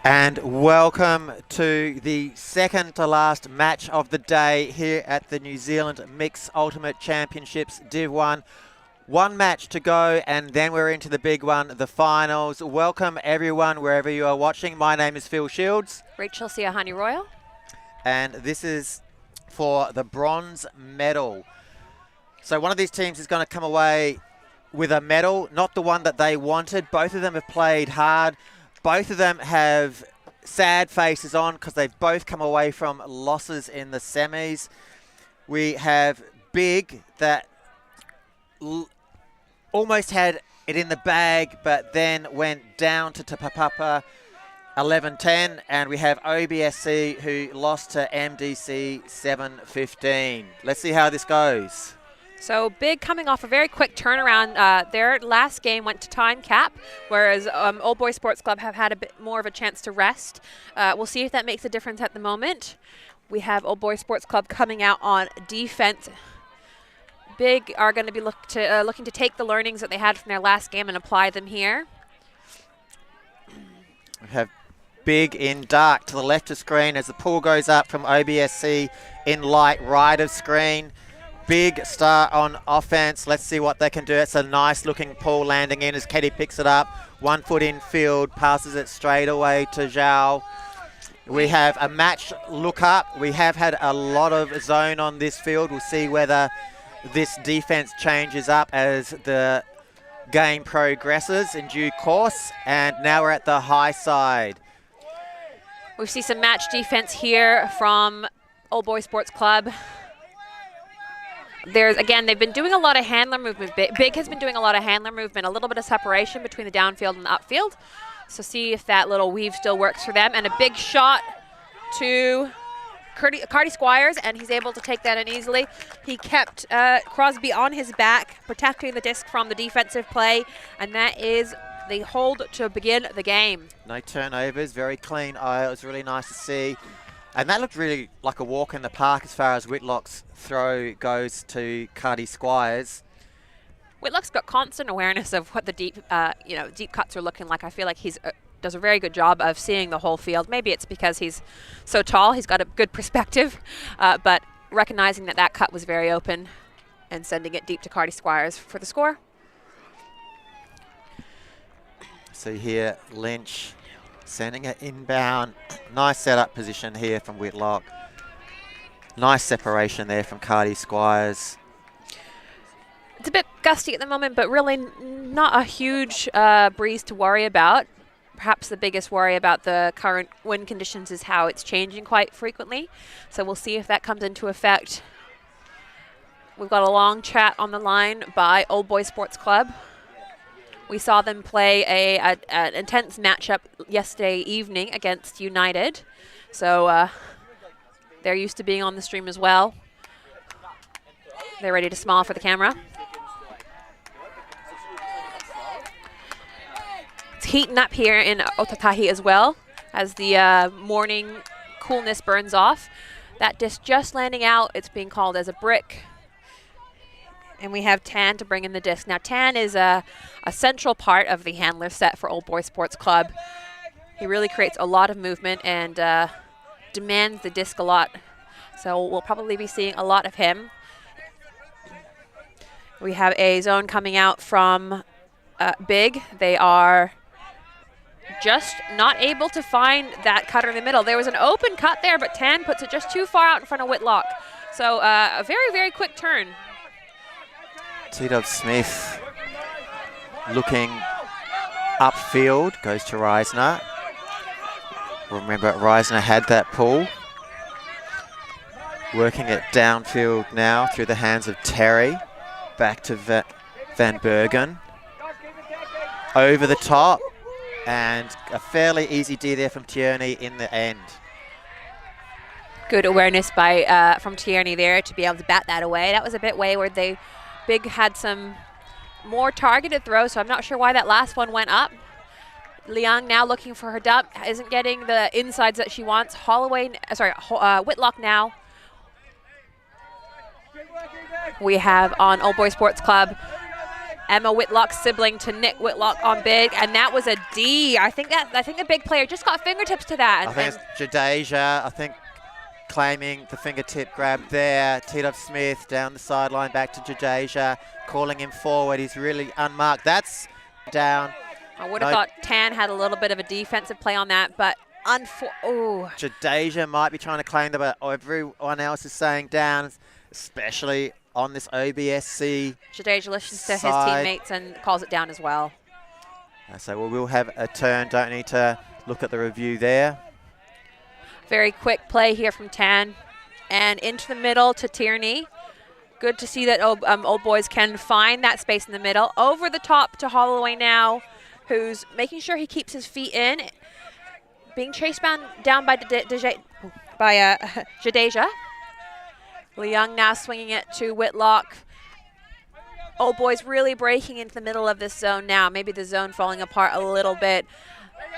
And welcome to the second to last match of the day here at the New Zealand Mixed Ultimate Championships Div 1. One match to go and then we're into the big one, the finals. Welcome everyone wherever you are watching. My name is Phil Shields. Rachel Siahani Royal. And this is for the bronze medal. So one of these teams is going to come away with a medal, not the one that they wanted. Both of them have played hard. Both of them have sad faces on because they've both come away from losses in the semis. We have Big that almost had it in the bag, but then went down to Tapapapa 11-10. And we have OBSC who lost to MDC 7-15. Let's see how this goes. So Big coming off a very quick turnaround. Their last game went to time cap, whereas Old Boys Sports Club have had a bit more of a chance to rest. We'll see if that makes a difference at the moment. We have Old Boys Sports Club coming out on defense. Big are going to be looking to take the learnings that they had from their last game and apply them here. We have Big in dark to the left of screen as the pull goes up from OBSC in light right of screen. Big start on offense. Let's see what they can do. It's a nice looking pull landing in as Katie picks it up. 1 foot in field, passes it straight away to Zhao. We have a match look up. We have had a lot of zone on this field. We'll see whether this defense changes up as the game progresses in due course. And now we're at the high side. We see some match defense here from Old Boys Sports Club. Again, they've been doing a lot of handler movement. Big has been doing a lot of handler movement, a little bit of separation between the downfield and the upfield. So see if that little weave still works for them. And a big shot to Cardi Squires, and he's able to take that in easily. He kept Crosby on his back, protecting the disc from the defensive play, and that is the hold to begin the game. No turnovers, very clean eye. It was really nice to see. And that looked really like a walk in the park as far as Whitlock's throw goes to Cardi Squires. Whitlock's got constant awareness of what the deep cuts are looking like. I feel like he's does a very good job of seeing the whole field. Maybe it's because he's so tall, he's got a good perspective, but recognizing that that cut was very open and sending it deep to Cardi Squires for the score. So here, Lynch sending it inbound. Nice setup position here from Whitlock. Nice separation there from Cardi Squires. It's a bit gusty at the moment, but really not a huge breeze to worry about. Perhaps the biggest worry about the current wind conditions is how it's changing quite frequently. So we'll see if that comes into effect. We've got a long chat on the line by Old Boys Sports Club. We saw them play an intense matchup yesterday evening against United. So they're used to being on the stream as well. They're ready to smile for the camera. It's heating up here in Otatahi as well as the morning coolness burns off. That disc just landing out. It's being called as a brick. And we have Tan to bring in the disc. Now, Tan is a central part of the handler set for Old Boys Sports Club. He really creates a lot of movement and demands the disc a lot. So we'll probably be seeing a lot of him. We have a zone coming out from Big. They are just not able to find that cutter in the middle. There was an open cut there, but Tan puts it just too far out in front of Whitlock. So a very, very quick turn. T-Dub Smith looking upfield, goes to Reisner. Remember, Reisner had that pull. Working it downfield now through the hands of Terry. Back to Van Bergen. Over the top. And a fairly easy D there from Tierney in the end. Good awareness by from Tierney there to be able to bat that away. That was a bit wayward. Big had some more targeted throws, so I'm not sure why that last one went up. Liang now looking for her dump, isn't getting the insides that she wants. Whitlock now. We have on Old Boys Sports Club, Emma Whitlock's sibling to Nick Whitlock on Big, and that was a D. I think the big player just got fingertips to that. I think it's Jadeja, claiming the fingertip grab there. T-Dub Smith down the sideline back to Jadeja, calling him forward. He's really unmarked. That's down. I would have thought Tan had a little bit of a defensive play on that, but Jadeja might be trying to claim that, but everyone else is saying down, especially on this OBSC Jadeja listens to his teammates and calls it down as well. So we will have a turn. Don't need to look at the review there. Very quick play here from Tan. And into the middle to Tierney. Good to see that Old Boys can find that space in the middle. Over the top to Holloway now, who's making sure he keeps his feet in. Being chased down by Jadeja. Liang now swinging it to Whitlock. Old Boys really breaking into the middle of this zone now. Maybe the zone falling apart a little bit.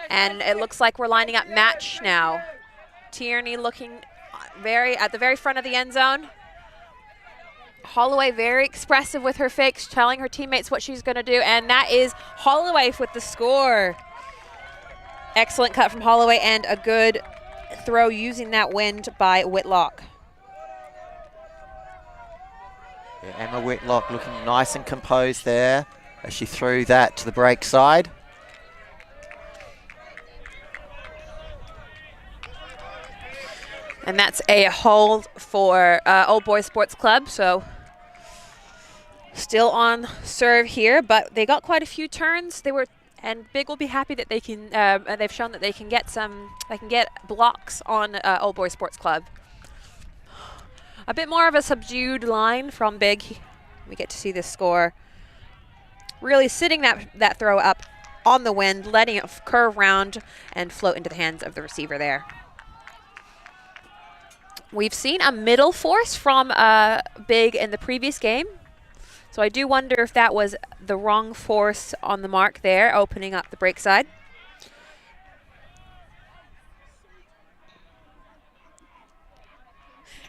And it looks like we're lining up match now. Tierney looking at the very front of the end zone. Holloway very expressive with her fakes, telling her teammates what she's going to do, and that is Holloway with the score. Excellent cut from Holloway and a good throw using that wind by Whitlock. Yeah, Emma Whitlock looking nice and composed there as she threw that to the break side. And that's a hold for Old Boys Sports Club. So still on serve here, but they got quite a few turns. And Big will be happy that they can. They've shown that they can get blocks on Old Boys Sports Club. A bit more of a subdued line from Big. We get to see this score. Really sitting that throw up on the wind, letting it curve round and float into the hands of the receiver there. We've seen a middle force from Big in the previous game. So I do wonder if that was the wrong force on the mark there, opening up the break side.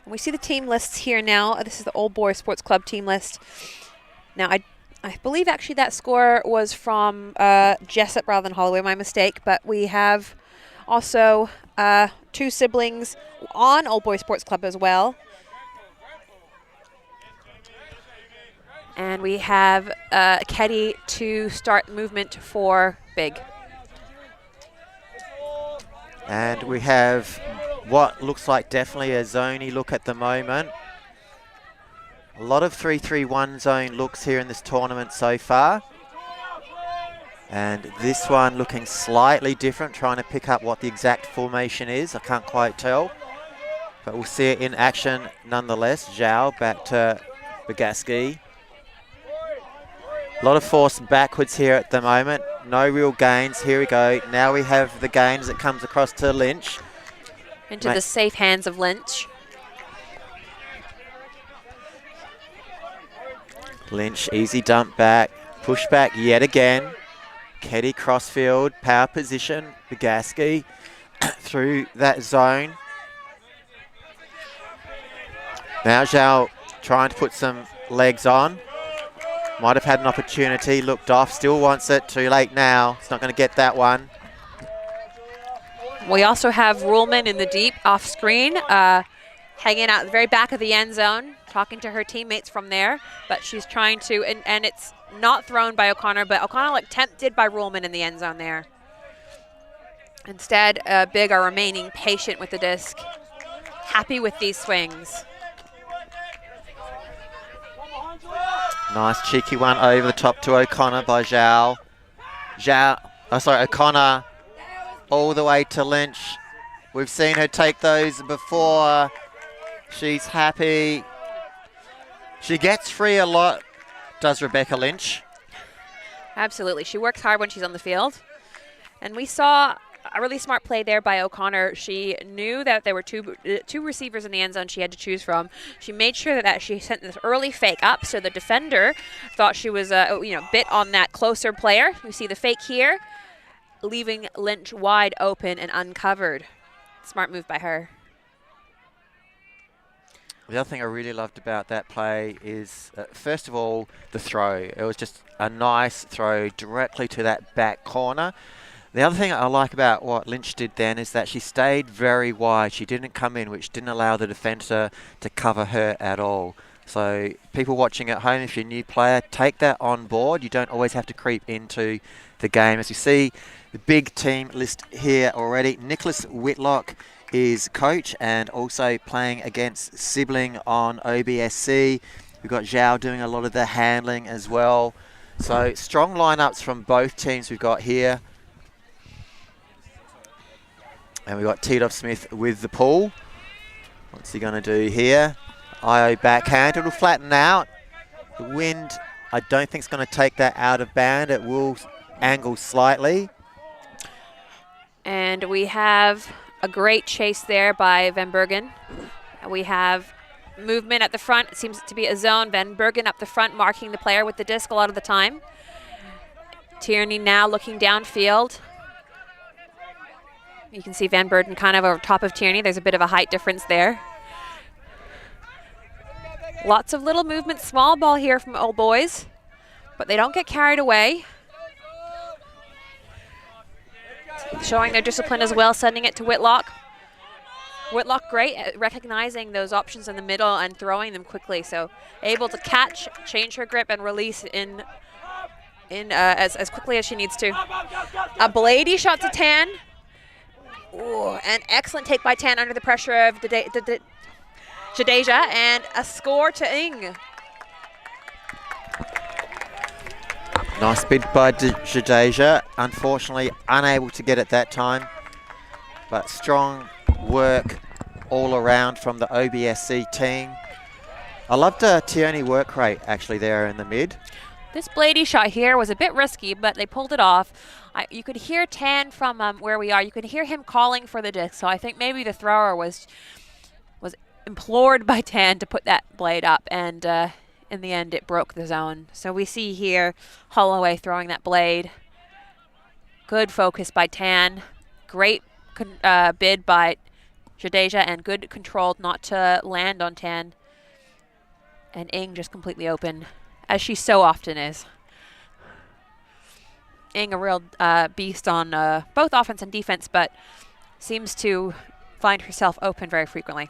And we see the team lists here now. This is the Old Boys Sports Club team list. Now, I believe actually that score was from Jessup rather than Holloway, my mistake. But we have also 2 siblings on Old Boys Sports Club as well. And we have Keddy to start movement for Big. And we have what looks like definitely a zoney look at the moment. A lot of 3-3-1 zone looks here in this tournament so far. And this one looking slightly different, trying to pick up what the exact formation is. I can't quite tell. But we'll see it in action nonetheless. Zhao back to Bagaski. A lot of force backwards here at the moment. No real gains. Here we go. Now we have the gains that comes across to Lynch. Into the safe hands of Lynch. Lynch, easy dump back. Push back yet again. Keddy crossfield, power position. Bagaski through that zone. Now Zhao trying to put some legs on. Might have had an opportunity, looked off, still wants it, too late now. It's not going to get that one. We also have Ruhlman in the deep off screen, hanging out at the very back of the end zone, talking to her teammates from there, but she's trying to, and it's not thrown by O'Connor, but O'Connor like tempted by Ruhlman in the end zone there. Instead, Big are remaining patient with the disc, happy with these swings. Nice cheeky one over the top to O'Connor by Zhao. O'Connor all the way to Lynch. We've seen her take those before. She's happy. She gets free a lot, does Rebecca Lynch. Absolutely. She works hard when she's on the field. And we saw a really smart play there by O'Connor. She knew that there were two receivers in the end zone she had to choose from. She made sure that she sent this early fake up, so the defender thought she was bit on that closer player. You see the fake here, leaving Lynch wide open and uncovered. Smart move by her. The other thing I really loved about that play is, first of all, the throw. It was just a nice throw directly to that back corner. The other thing I like about what Lynch did then is that she stayed very wide. She didn't come in, which didn't allow the defender to cover her at all. So people watching at home, if you're a new player, take that on board. You don't always have to creep into the game. As you see, the big team list here already. Nicholas Whitlock is coach and also playing against sibling on OBSC. We've got Zhao doing a lot of the handling as well. So strong lineups from both teams we've got here. And we've got Teedoff Smith with the pull. What's he going to do here? IO backhand. It'll flatten out. The wind, I don't think is going to take that out of band. It will angle slightly. And we have a great chase there by Van Bergen. We have movement at the front. It seems to be a zone. Van Bergen up the front, marking the player with the disc a lot of the time. Tierney now looking downfield. You can see Van Burden kind of over top of Tierney. There's a bit of a height difference there. Lots of little movement, small ball here from Old Boys, but they don't get carried away. Showing their discipline as well, sending it to Whitlock. Whitlock great at recognizing those options in the middle and throwing them quickly. So able to catch, change her grip, and release as quickly as she needs to. A bladey shot to Tan. Ooh, an excellent take by Tan under the pressure of Jadeja, and a score to Ing. Nice bid by Jadeja. Unfortunately, unable to get it that time. But strong work all around from the OBSC team. I loved Tierney work rate actually there in the mid. This bladey shot here was a bit risky, but they pulled it off. You could hear Tan from where we are. You could hear him calling for the disc. So I think maybe the thrower was implored by Tan to put that blade up, and in the end it broke the zone. So we see here Holloway throwing that blade. Good focus by Tan. Great bid by Jadeja, and good controlled not to land on Tan. And Ing just completely open, as she so often is. Ing a real beast on both offense and defense, but seems to find herself open very frequently.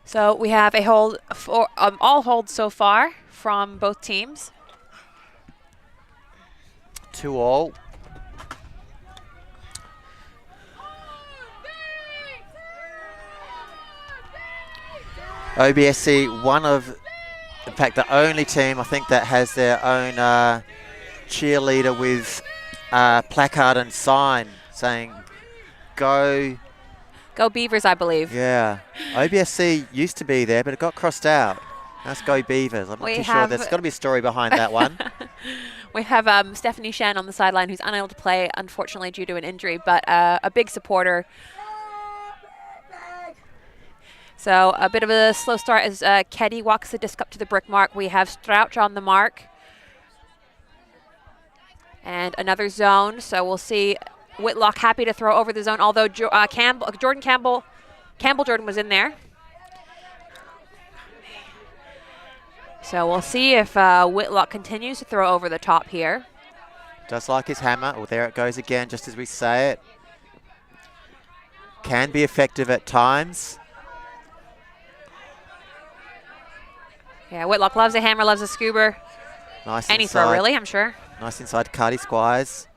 So we have a hold for all holds so far from both teams. 2-all. OBSC, in fact, the only team I think that has their own cheerleader with placard and sign saying "Go Beavers," I believe. Yeah, OBSC used to be there, but it got crossed out. Let's go Beavers. I'm not too sure. There's got to be a story behind that one. We have Stephanie Shan on the sideline, who's unable to play, unfortunately, due to an injury, but a big supporter. So a bit of a slow start as Keddy walks the disc up to the brick mark. We have Strouch on the mark. And another zone, so we'll see Whitlock happy to throw over the zone, although Jordan Campbell was in there. So we'll see if Whitlock continues to throw over the top here. Just like his hammer. Oh, there it goes again, just as we say it. Can be effective at times. Yeah, Whitlock loves a hammer, loves a scuba. Nice Any inside. throw, really, I'm sure. Nice inside Cardi Squires.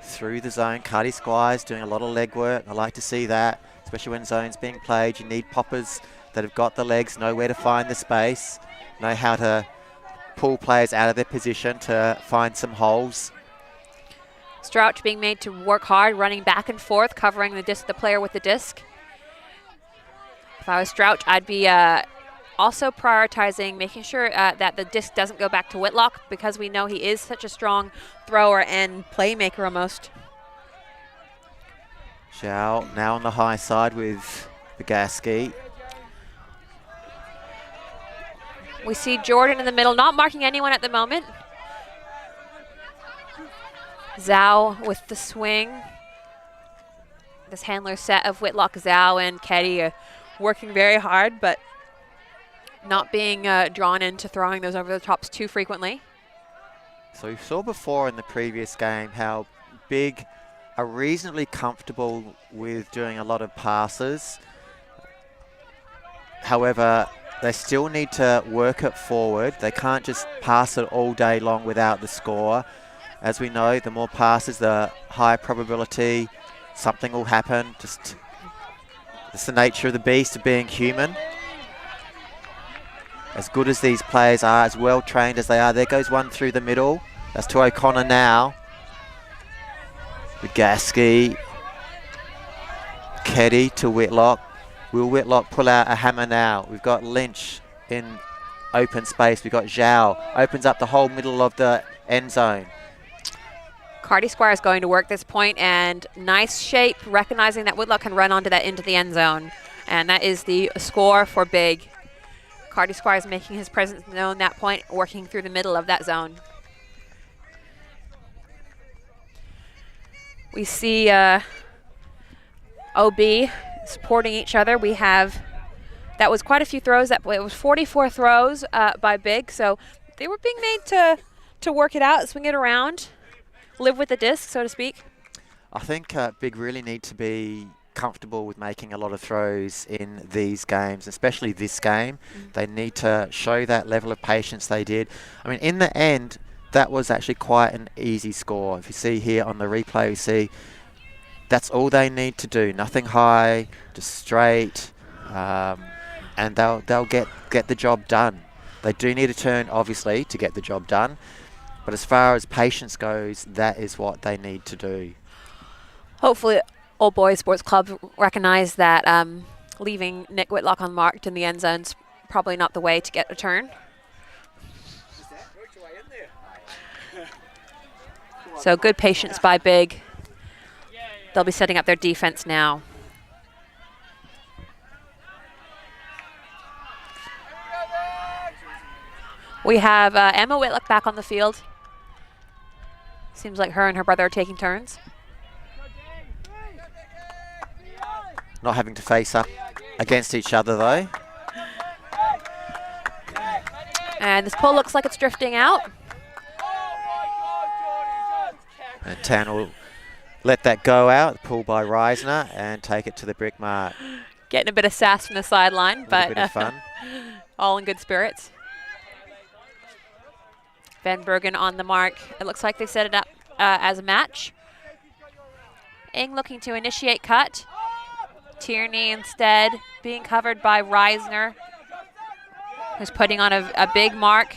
Through the zone, Cardi Squires doing a lot of leg work. I like to see that, especially when zone's being played. You need poppers that have got the legs, know where to find the space, know how to pull players out of their position to find some holes. Strouch being made to work hard, running back and forth, covering the player with the disc. If I was Strouch, I'd be also prioritizing making sure that the disc doesn't go back to Whitlock, because we know he is such a strong thrower and playmaker almost. Zhao now on the high side with Bagaski. We see Jordan in the middle, not marking anyone at the moment. Zhao with the swing. This handler set of Whitlock, Zhao, and Keddy working very hard, but not being drawn into throwing those over the tops too frequently. So we saw before in the previous game how Big are reasonably comfortable with doing a lot of passes. However, they still need to work it forward. They can't just pass it all day long without the score. As we know, the more passes, the higher probability something will happen. It's the nature of the beast of being human. As good as these players are, as well trained as they are, there goes one through the middle. That's to O'Connor now. Bagaski. Keddy to Whitlock. Will Whitlock pull out a hammer now? We've got Lynch in open space. We've got Zhao. Opens up the whole middle of the end zone. Cardi Squire is going to work this point, and nice shape, recognizing that Whitlock can run onto that into the end zone. And that is the score for Big. Cardi Squire is making his presence known that point, working through the middle of that zone. We see OB supporting each other. We have, that was quite a few throws. It was 44 throws by Big, so they were being made to work it out, swing it around, live with the disc, so to speak. I think Big really need to be comfortable with making a lot of throws in these games, especially this game. They need to show that level of patience they did. I mean, in the end, that was actually quite an easy score. If you see here on the replay, you see that's all they need to do. Nothing high, just straight, and they'll get the job done. They do need a turn, obviously, to get the job done. But as far as patience goes, that is what they need to do. Hopefully, Old Boys Sports Club recognize that leaving Nick Whitlock unmarked in the end zone's probably not the way to get a turn. So good patience by Big. They'll be setting up their defense now. We have Emma Whitlock back on the field. Seems like her and her brother are taking turns. Not having to face up against each other, though. And this pull looks like it's drifting out. And Tan will let that go out, pull by Reisner, and take it to the brick mark. Getting a bit of sass from the sideline, but a bit of fun. All in good spirits. Van Bergen on the mark. It looks like they set it up as a match. Ing looking to initiate cut. Tierney instead being covered by Reisner, who's putting on a big mark.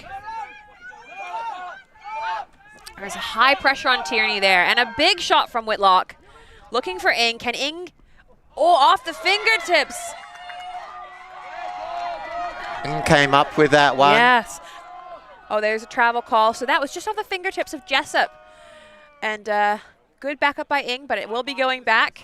There's a high pressure on Tierney there, and a big shot from Whitlock. Looking for Ing. Can Ing? Oh, off the fingertips. Ing came up with that one. Yes. Oh, there's a travel call. So that was just off the fingertips of Jessup. And good backup by Ing, but it will be going back.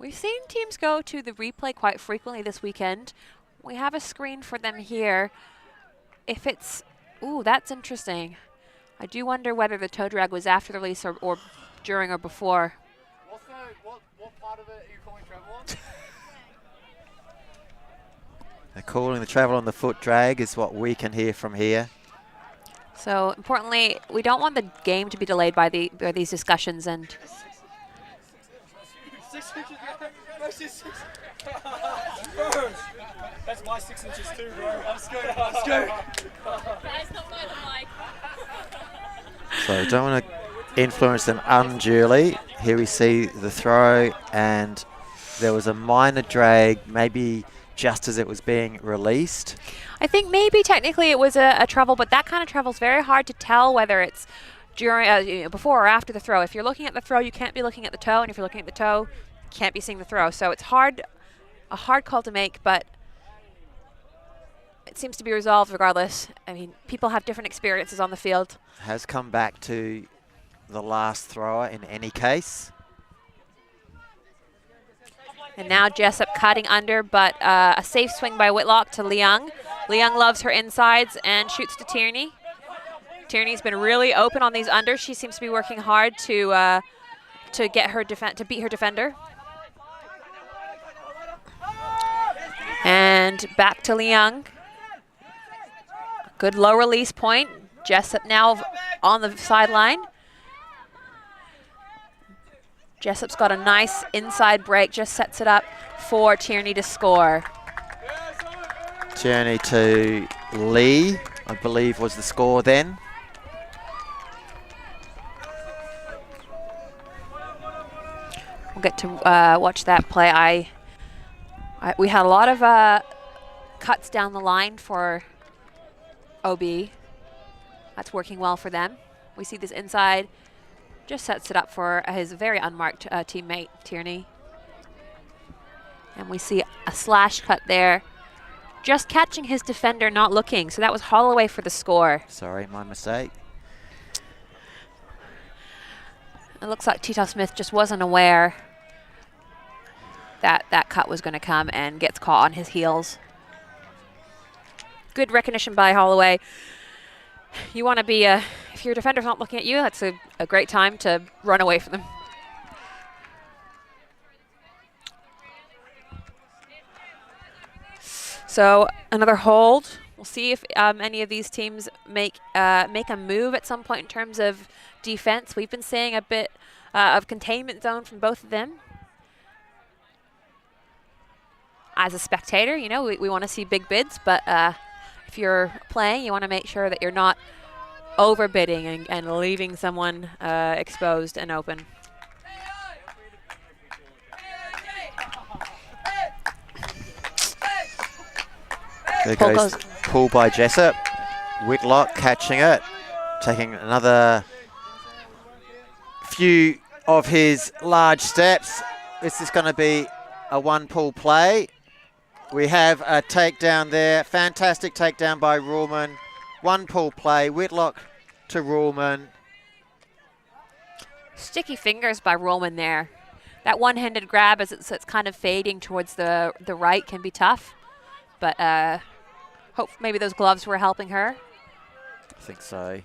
We've seen teams go to the replay quite frequently this weekend. We have a screen for them here. If it's, ooh, that's interesting. I do wonder whether the toe drag was after the release or during or before. What part of it are you calling travel on? They're calling the travel on the foot drag is what we can hear from here. So importantly, we don't want the game to be delayed by these discussions, and That's my 6 inches too, bro. Let's go. Let's go. So don't want to influence them unduly. Here we see the throw, and there was a minor drag, maybe just as it was being released. I think maybe technically it was a travel, but that kind of travel is very hard to tell whether it's during, before or after the throw. If you're looking at the throw, you can't be looking at the toe, and if you're looking at the toe, you can't be seeing the throw. So it's a hard call to make, but it seems to be resolved regardless. I mean, people have different experiences on the field. Has come back to the last thrower in any case. And now Jessup cutting under, but a safe swing by Whitlock to Leung. Leung loves her insides and shoots to Tierney. Tierney's been really open on these unders. She seems to be working hard to get her to beat her defender. And back to Leung. Good low release point. Jessup now on the sideline. Jessup's got a nice inside break, just sets it up for Tierney to score. Tierney to Lee, I believe was the score then. We'll get to watch that play. We had a lot of cuts down the line for OB. That's working well for them. We see this inside. Just sets it up for his very unmarked teammate, Tierney. And we see a slash cut there. Just catching his defender, not looking. So that was Holloway for the score. Sorry, my mistake. It looks like Tito Smith just wasn't aware that that cut was going to come and gets caught on his heels. Good recognition by Holloway. You want to be, if your defender's not looking at you, that's a great time to run away from them. So another hold. We'll see if any of these teams make a move at some point in terms of defense. We've been seeing a bit of containment zone from both of them. As a spectator, you know, we want to see big bids, but if you're playing, you want to make sure that you're not overbidding and leaving someone exposed and open. There goes pull by Jessup. Whitlock catching it, taking another few of his large steps. This is going to be a one-pull play. We have a takedown there. Fantastic takedown by Ruhlman. One-pull play. Whitlock to Ruhlman. Sticky fingers by Ruhlman there. That one-handed grab as it's kind of fading towards the right can be tough. But hope maybe those gloves were helping her. I think so.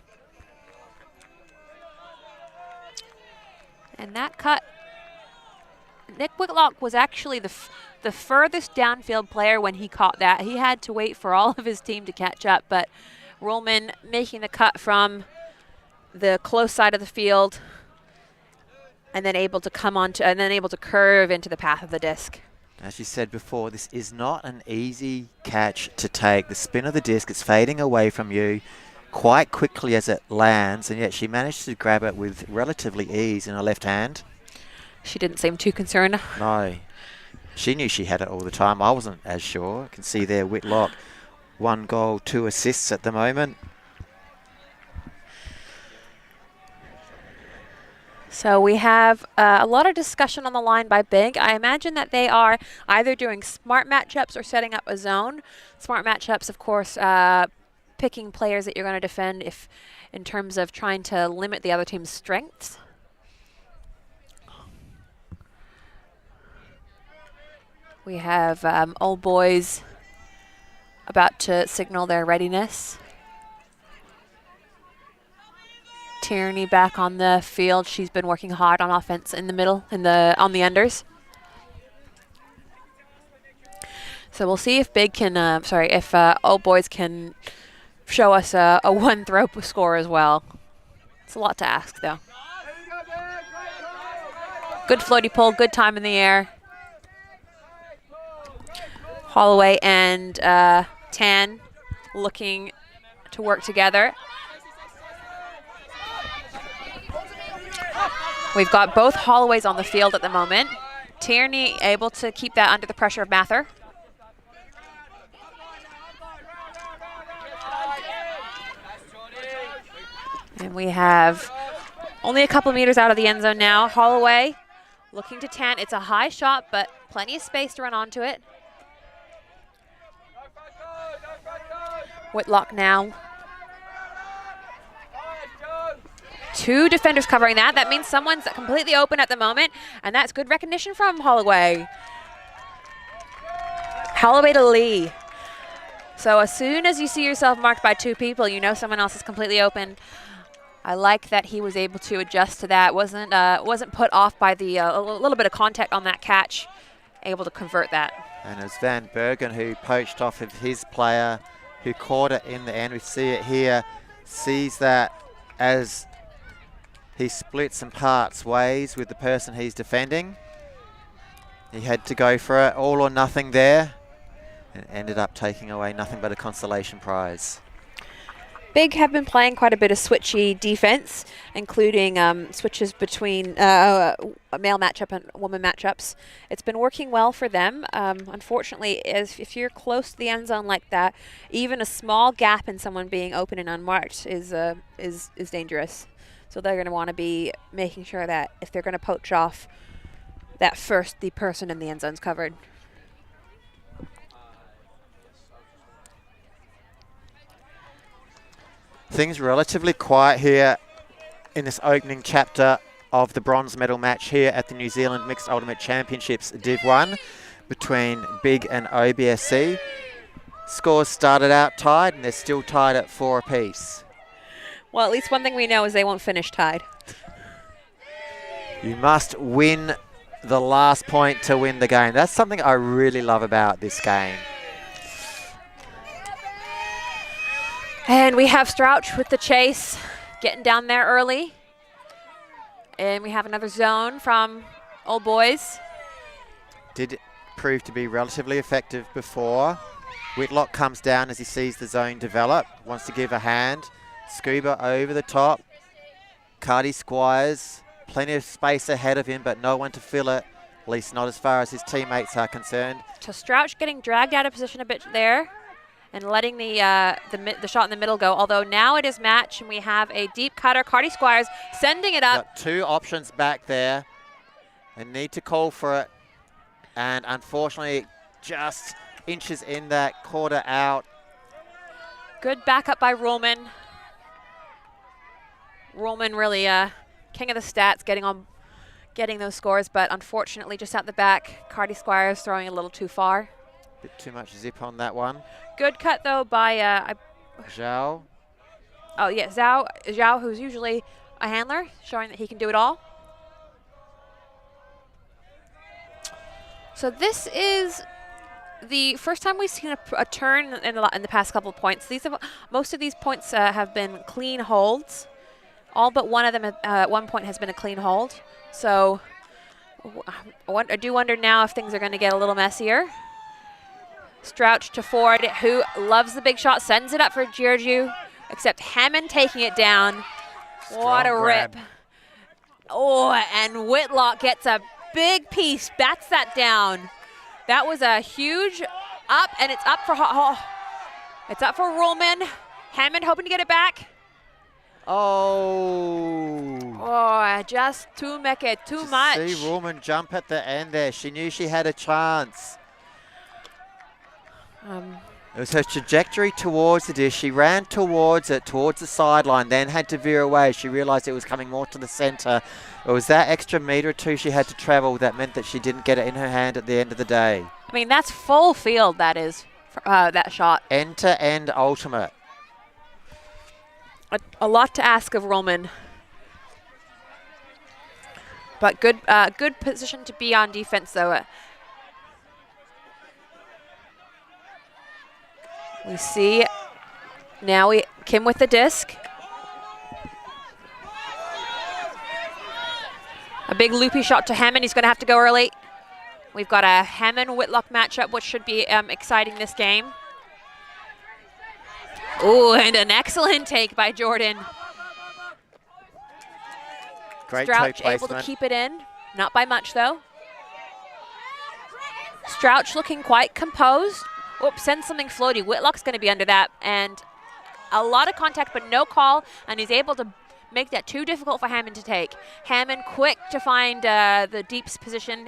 And that cut, Nick Whitlock was actually the furthest downfield player when he caught that. He had to wait for all of his team to catch up, but Ruhlman making the cut from the close side of the field and then able to come on to, and then able to curve into the path of the disc. As you said before, this is not an easy catch to take. The spin of the disc is fading away from you quite quickly as it lands, and yet she managed to grab it with relatively ease in her left hand. She didn't seem too concerned. No. She knew she had it all the time. I wasn't as sure. You can see there Whitlock, 1 goal, 2 assists at the moment. So we have a lot of discussion on the line by Big. I imagine that they are either doing smart matchups or setting up a zone. Smart matchups, of course, picking players that you're going to defend if in terms of trying to limit the other team's strengths. We have Old Boys about to signal their readiness. Tierney back on the field. She's been working hard on offense in the middle, on the unders. So we'll see if Big can, if Old Boys can show us a one throw score as well. It's a lot to ask though. Good floaty pull, good time in the air. Holloway and Tan looking to work together. We've got both Holloways on the field at the moment. Tierney able to keep that under the pressure of Mather. And we have only a couple of meters out of the end zone now. Holloway looking to Tan. It's a high shot, but plenty of space to run onto it. Whitlock now. 2 defenders covering that. That means someone's completely open at the moment, and that's good recognition from Holloway. Holloway to Lee. So as soon as you see yourself marked by 2 people, you know someone else is completely open. I like that he was able to adjust to that. Wasn't put off by the a little bit of contact on that catch, able to convert that. And it was Van Bergen who poached off of his player, who caught it in the end. We see it here, sees that as he splits and parts ways with the person he's defending. He had to go for it, all or nothing there, and ended up taking away nothing but a consolation prize. Big have been playing quite a bit of switchy defense, including switches between a male matchup and woman matchups. It's been working well for them. Unfortunately, if you're close to the end zone like that, even a small gap in someone being open and unmarked is dangerous. So they're going to want to be making sure that if they're going to poach off, that first the person in the end zone's covered. Things relatively quiet here in this opening chapter of the bronze medal match here at the New Zealand Mixed Ultimate Championships Div 1 between Big and OBSC. scores started out tied, and they're still tied at 4 apiece. Well, at least one thing we know is they won't finish tied. You must win the last point to win the game. That's something I really love about this game. And we have Strouch with the chase, getting down there early. And we have another zone from Old Boys. Did prove to be relatively effective before. Whitlock comes down as he sees the zone develop, wants to give a hand. Scuba over the top. Cardi Squires, plenty of space ahead of him, but no one to fill it, at least not as far as his teammates are concerned. So Strouch getting dragged out of position a bit there and letting the shot in the middle go. Although now it is match, and we have a deep cutter. Cardi Squires sending it up. Got 2 options back there. They need to call for it. And unfortunately, just inches in that quarter out. Good backup by Roman. Roman really king of the stats, getting those scores, but unfortunately just out the back. Cardi Squires throwing a little too far. Bit too much zip on that one. Good cut though by Zhao. Oh yeah, Zhao, who's usually a handler, showing that he can do it all. So this is the first time we've seen a turn in the past couple of points. Most of these points have been clean holds. All but one of them at one point has been a clean hold. So I do wonder now if things are going to get a little messier. Strouch to Ford, who loves the big shot, sends it up for Georgiou, except Hammond taking it down. What a rip. Oh, and Whitlock gets a big piece, bats that down. That was a huge up, and it's up for Roman. Hammond hoping to get it back. Oh, just to make it too much. See Roman jump at the end there. She knew she had a chance. It was her trajectory towards the dish. She ran towards it, towards the sideline, then had to veer away. She realized it was coming more to the center. It was that extra meter or two she had to travel that meant that she didn't get it in her hand at the end of the day. I mean, that's full field, that is, that shot. End-to-end ultimate. A lot to ask of Roman. But good position to be on defense, though. We see now Kim with the disc. A big loopy shot to Hammond. He's going to have to go early. We've got a Hammond-Whitlock matchup, which should be exciting this game. Oh, and an excellent take by Jordan. Great Strouch toe able placement. to keep it in. Not by much, though. Strouch looking quite composed. Oops, sends something floaty. Whitlock's going to be under that. And a lot of contact, but no call. And he's able to make that too difficult for Hammond to take. Hammond quick to find the deep position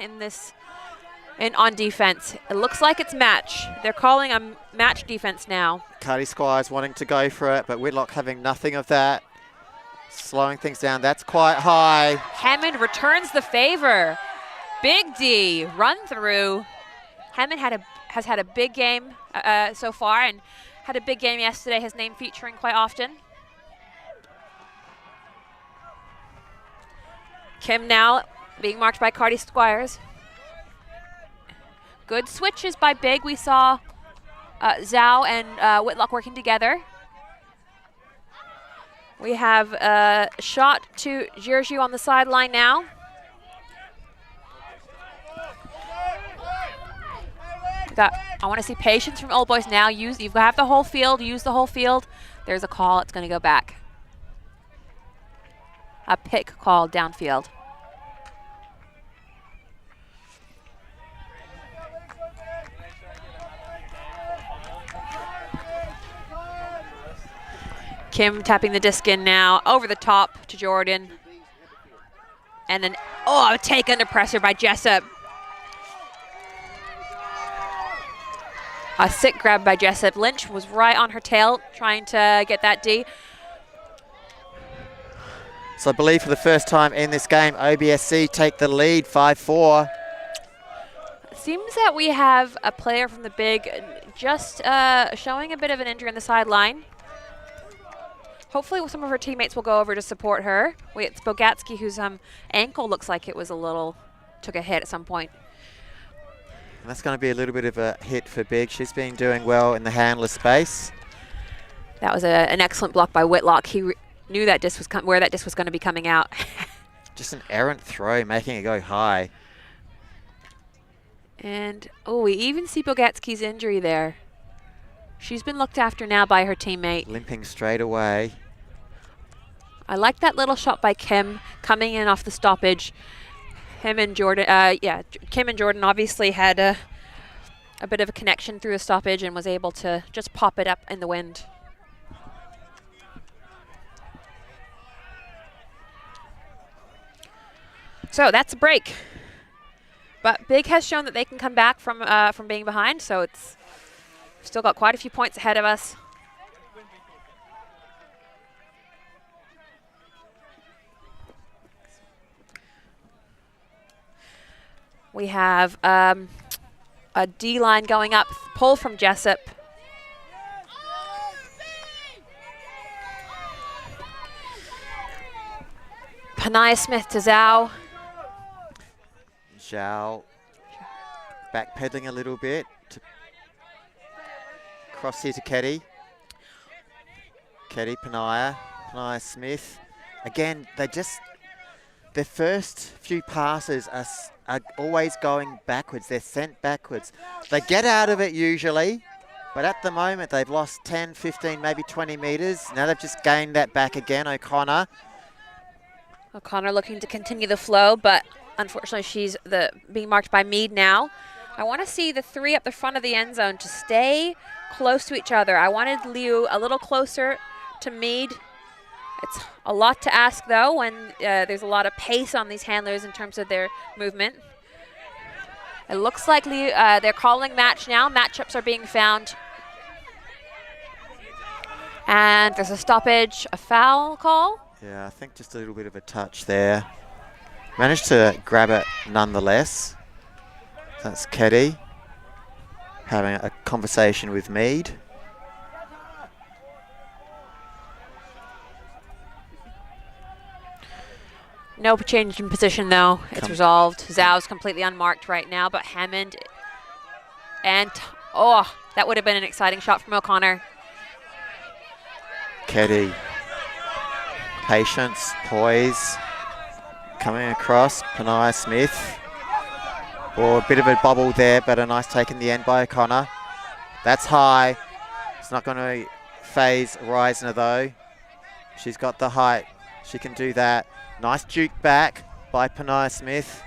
on defense. It looks like it's match. They're calling a match defense now. Cardi Squires wanting to go for it, but Whitlock having nothing of that. Slowing things down. That's quite high. Hammond returns the favor. Big D, run through. Hammond has had a big game so far, and had a big game yesterday, his name featuring quite often. Kim now being marked by Cardi Squires. Good switches by Big. We saw Zhao and Whitlock working together. We have a shot to Georgiou on the sideline now. I want to see patience from Old Boys now. You have the whole field. Use the whole field. There's a call. It's going to go back. A pick call downfield. Kim tapping the disc in now, over the top to Jordan. And then, a take under pressure by Jessup. A sick grab by Jessup. Lynch was right on her tail trying to get that D. So I believe for the first time in this game, OBSC take the lead 5-4. It seems that we have a player from the Big just showing a bit of an injury on the sideline. Hopefully some of her teammates will go over to support her. It's Bogatsky, whose ankle looks like it was took a hit at some point. And that's going to be a little bit of a hit for Big. She's been doing well in the handler space. That was an excellent block by Whitlock. He knew that disc was where that disc was going to be coming out. Just an errant throw, making it go high. And, we even see Bogatsky's injury there. She's been looked after now by her teammate. Limping straight away. I like that little shot by Kim coming in off the stoppage. Kim and Jordan obviously had a bit of a connection through the stoppage and was able to just pop it up in the wind. So that's a break. But Big has shown that they can come back from being behind, so it's still got quite a few points ahead of us. We have a D line going up, pull from Jessup. Panaya Smith to Zhao. Zhao backpedaling a little bit. Cross here to Keddy. Keddy, Panaya Smith. Again, their first few passes are always going backwards. They're sent backwards. They get out of it usually, but at the moment they've lost 10, 15, maybe 20 metres. Now they've just gained that back again. O'Connor looking to continue the flow, but unfortunately she's being marked by Mead now. I want to see the three up the front of the end zone to stay close to each other. I wanted Liu a little closer to Mead. It's a lot to ask, though, when there's a lot of pace on these handlers in terms of their movement. It looks like they're calling match now. Matchups are being found. And there's a stoppage, a foul call. Yeah, I think just a little bit of a touch there. Managed to grab it nonetheless. That's Keddy having a conversation with Mead. No change in position, though. It's resolved. Zhao's completely unmarked right now, but Hammond and, that would have been an exciting shot from O'Connor. Keddy, patience, poise, coming across, Panaya Smith. A bit of a bobble there, but a nice take in the end by O'Connor. That's high. It's not going to phase Reisner, though. She's got the height. She can do that. Nice juke back by Panaya Smith.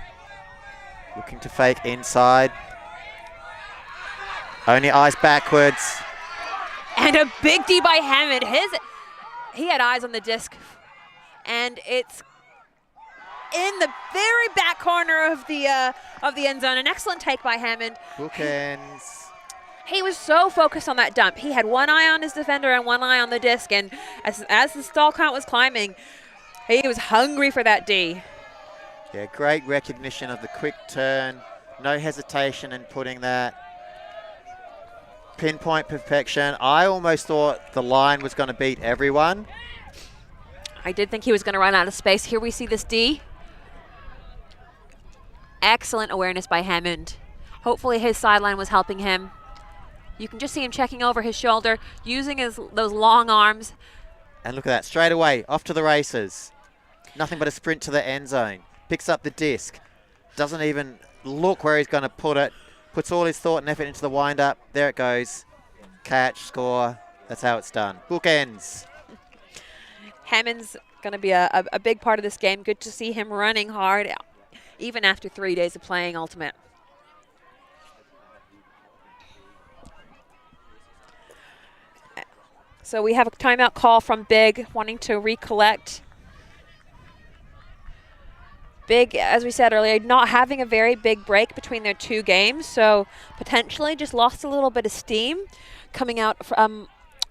Looking to fake inside. Only eyes backwards. And a big D by Hammond. He had eyes on the disc. And it's in the very back corner of the end zone. An excellent take by Hammond. Bookends. He was so focused on that dump. He had one eye on his defender and one eye on the disc. And as the stall count was climbing, he was hungry for that D. Yeah, great recognition of the quick turn. No hesitation in putting that. Pinpoint perfection. I almost thought the line was going to beat everyone. I did think he was going to run out of space. Here we see this D. Excellent awareness by Hammond. Hopefully his sideline was helping him. You can just see him checking over his shoulder, using those long arms. And look at that, straight away, off to the races. Nothing but a sprint to the end zone. Picks up the disc. Doesn't even look where he's going to put it. Puts all his thought and effort into the wind-up. There it goes. Catch, score. That's how it's done. Bookends. Hammond's going to be a big part of this game. Good to see him running hard, even after 3 days of playing Ultimate. So we have a timeout call from Big, wanting to recollect. Big, as we said earlier, not having a very big break between their two games, so potentially just lost a little bit of steam coming out from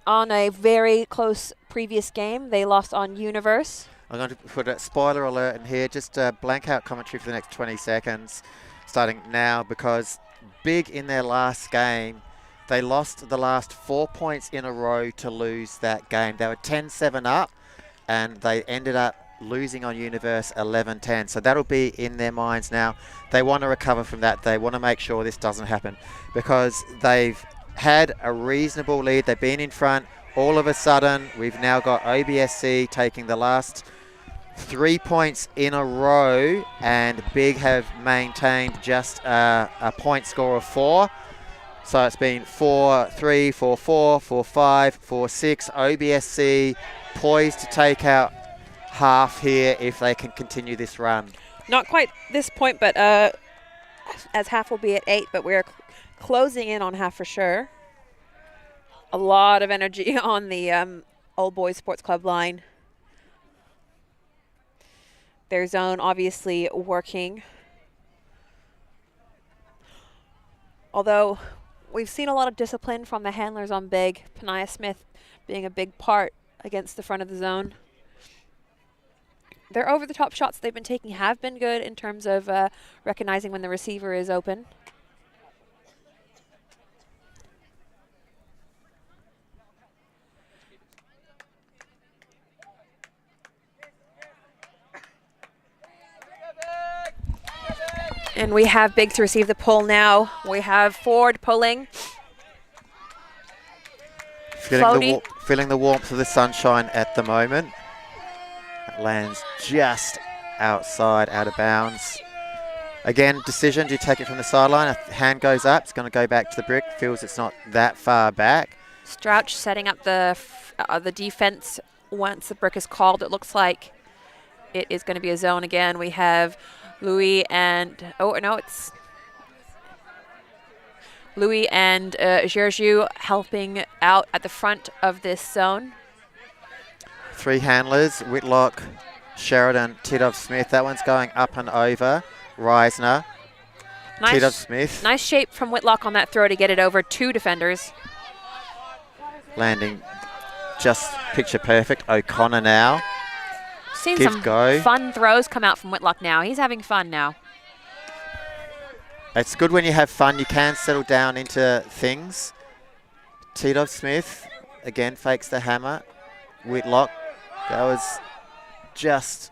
on a very close previous game. They lost on Universe. I'm going to put a spoiler alert in here, just blank out commentary for the next 20 seconds, starting now, because Big in their last game They lost the last 4 points in a row to lose that game. They were 10-7 up, and they ended up losing on Universe 11-10. So that'll be in their minds now. They want to recover from that. They want to make sure this doesn't happen because they've had a reasonable lead. They've been in front. All of a sudden, we've now got OBSC taking the last 3 points in a row, and Big have maintained just a point score of 4. So it's been 4-3, 4-4, 4-5, 4-6. OBSC poised to take out half here if they can continue this run. Not quite this point, but as half will be at 8, but we're closing in on half for sure. A lot of energy on the Old Boys Sports Club line. Their zone obviously working. Although we've seen a lot of discipline from the handlers on Big, Panaya Smith being a big part against the front of the zone. Their over-the-top shots they've been taking have been good in terms of recognizing when the receiver is open. And we have Big to receive the pull now. We have Ford pulling. Feeling the warmth of the sunshine at the moment. That lands just outside, out of bounds. Again, decision, do you take it from the sideline? A hand goes up, it's going to go back to the brick. Feels it's not that far back. Strouch setting up the defense once the brick is called. It looks like it is going to be a zone again. We have Louis and, it's Louis and Gergiu helping out at the front of this zone. 3 handlers, Whitlock, Sheridan, Tidov Smith. That one's going up and over. Reisner, Tidov Smith. Nice shape from Whitlock on that throw to get it over 2 defenders. Landing just picture perfect. O'Connor now. Seen some fun throws come out from Whitlock now. He's having fun now. It's good when you have fun. You can settle down into things. Tidov Smith, again, fakes the hammer. Whitlock, that was just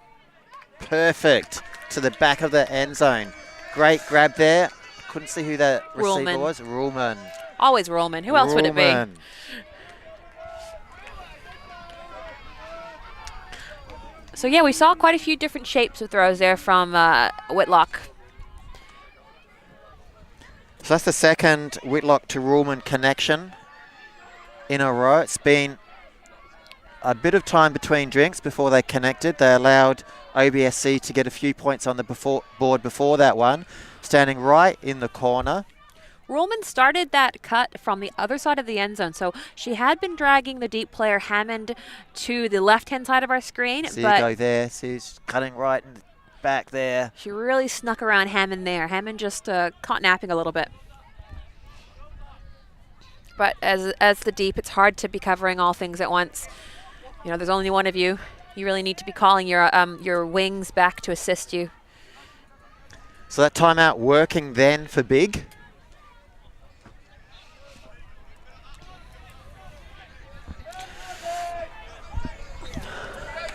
perfect to the back of the end zone. Great grab there. Couldn't see who that receiver was. Ruhlman. Always Ruhlman. Who else would it be? So yeah, we saw quite a few different shapes of throws there from Whitlock. So that's the second Whitlock to Ruhlman connection in a row. It's been a bit of time between drinks before they connected. They allowed OBSC to get a few points on the board before that one, standing right in the corner. Ruhlman started that cut from the other side of the end zone, so she had been dragging the deep player Hammond to the left-hand side of our screen. So you go there, so she's cutting right in the back there. She really snuck around Hammond there. Hammond just caught napping a little bit. But as the deep, it's hard to be covering all things at once. You know, there's only one of you. You really need to be calling your wings back to assist you. So that timeout working then for Big.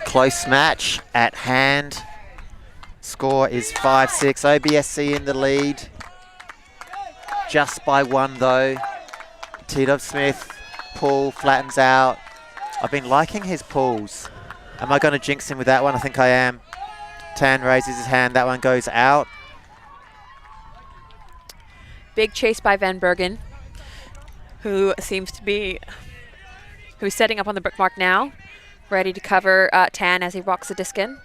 Close match at hand. Score is 5-6. OBSC in the lead. Just by 1 though. Tidov Smith, pull, flattens out. I've been liking his pulls. Am I going to jinx him with that one? I think I am. Tan raises his hand. That one goes out. Big chase by Van Bergen, who's setting up on the brick mark now. Ready to cover Tan as he walks the disc in.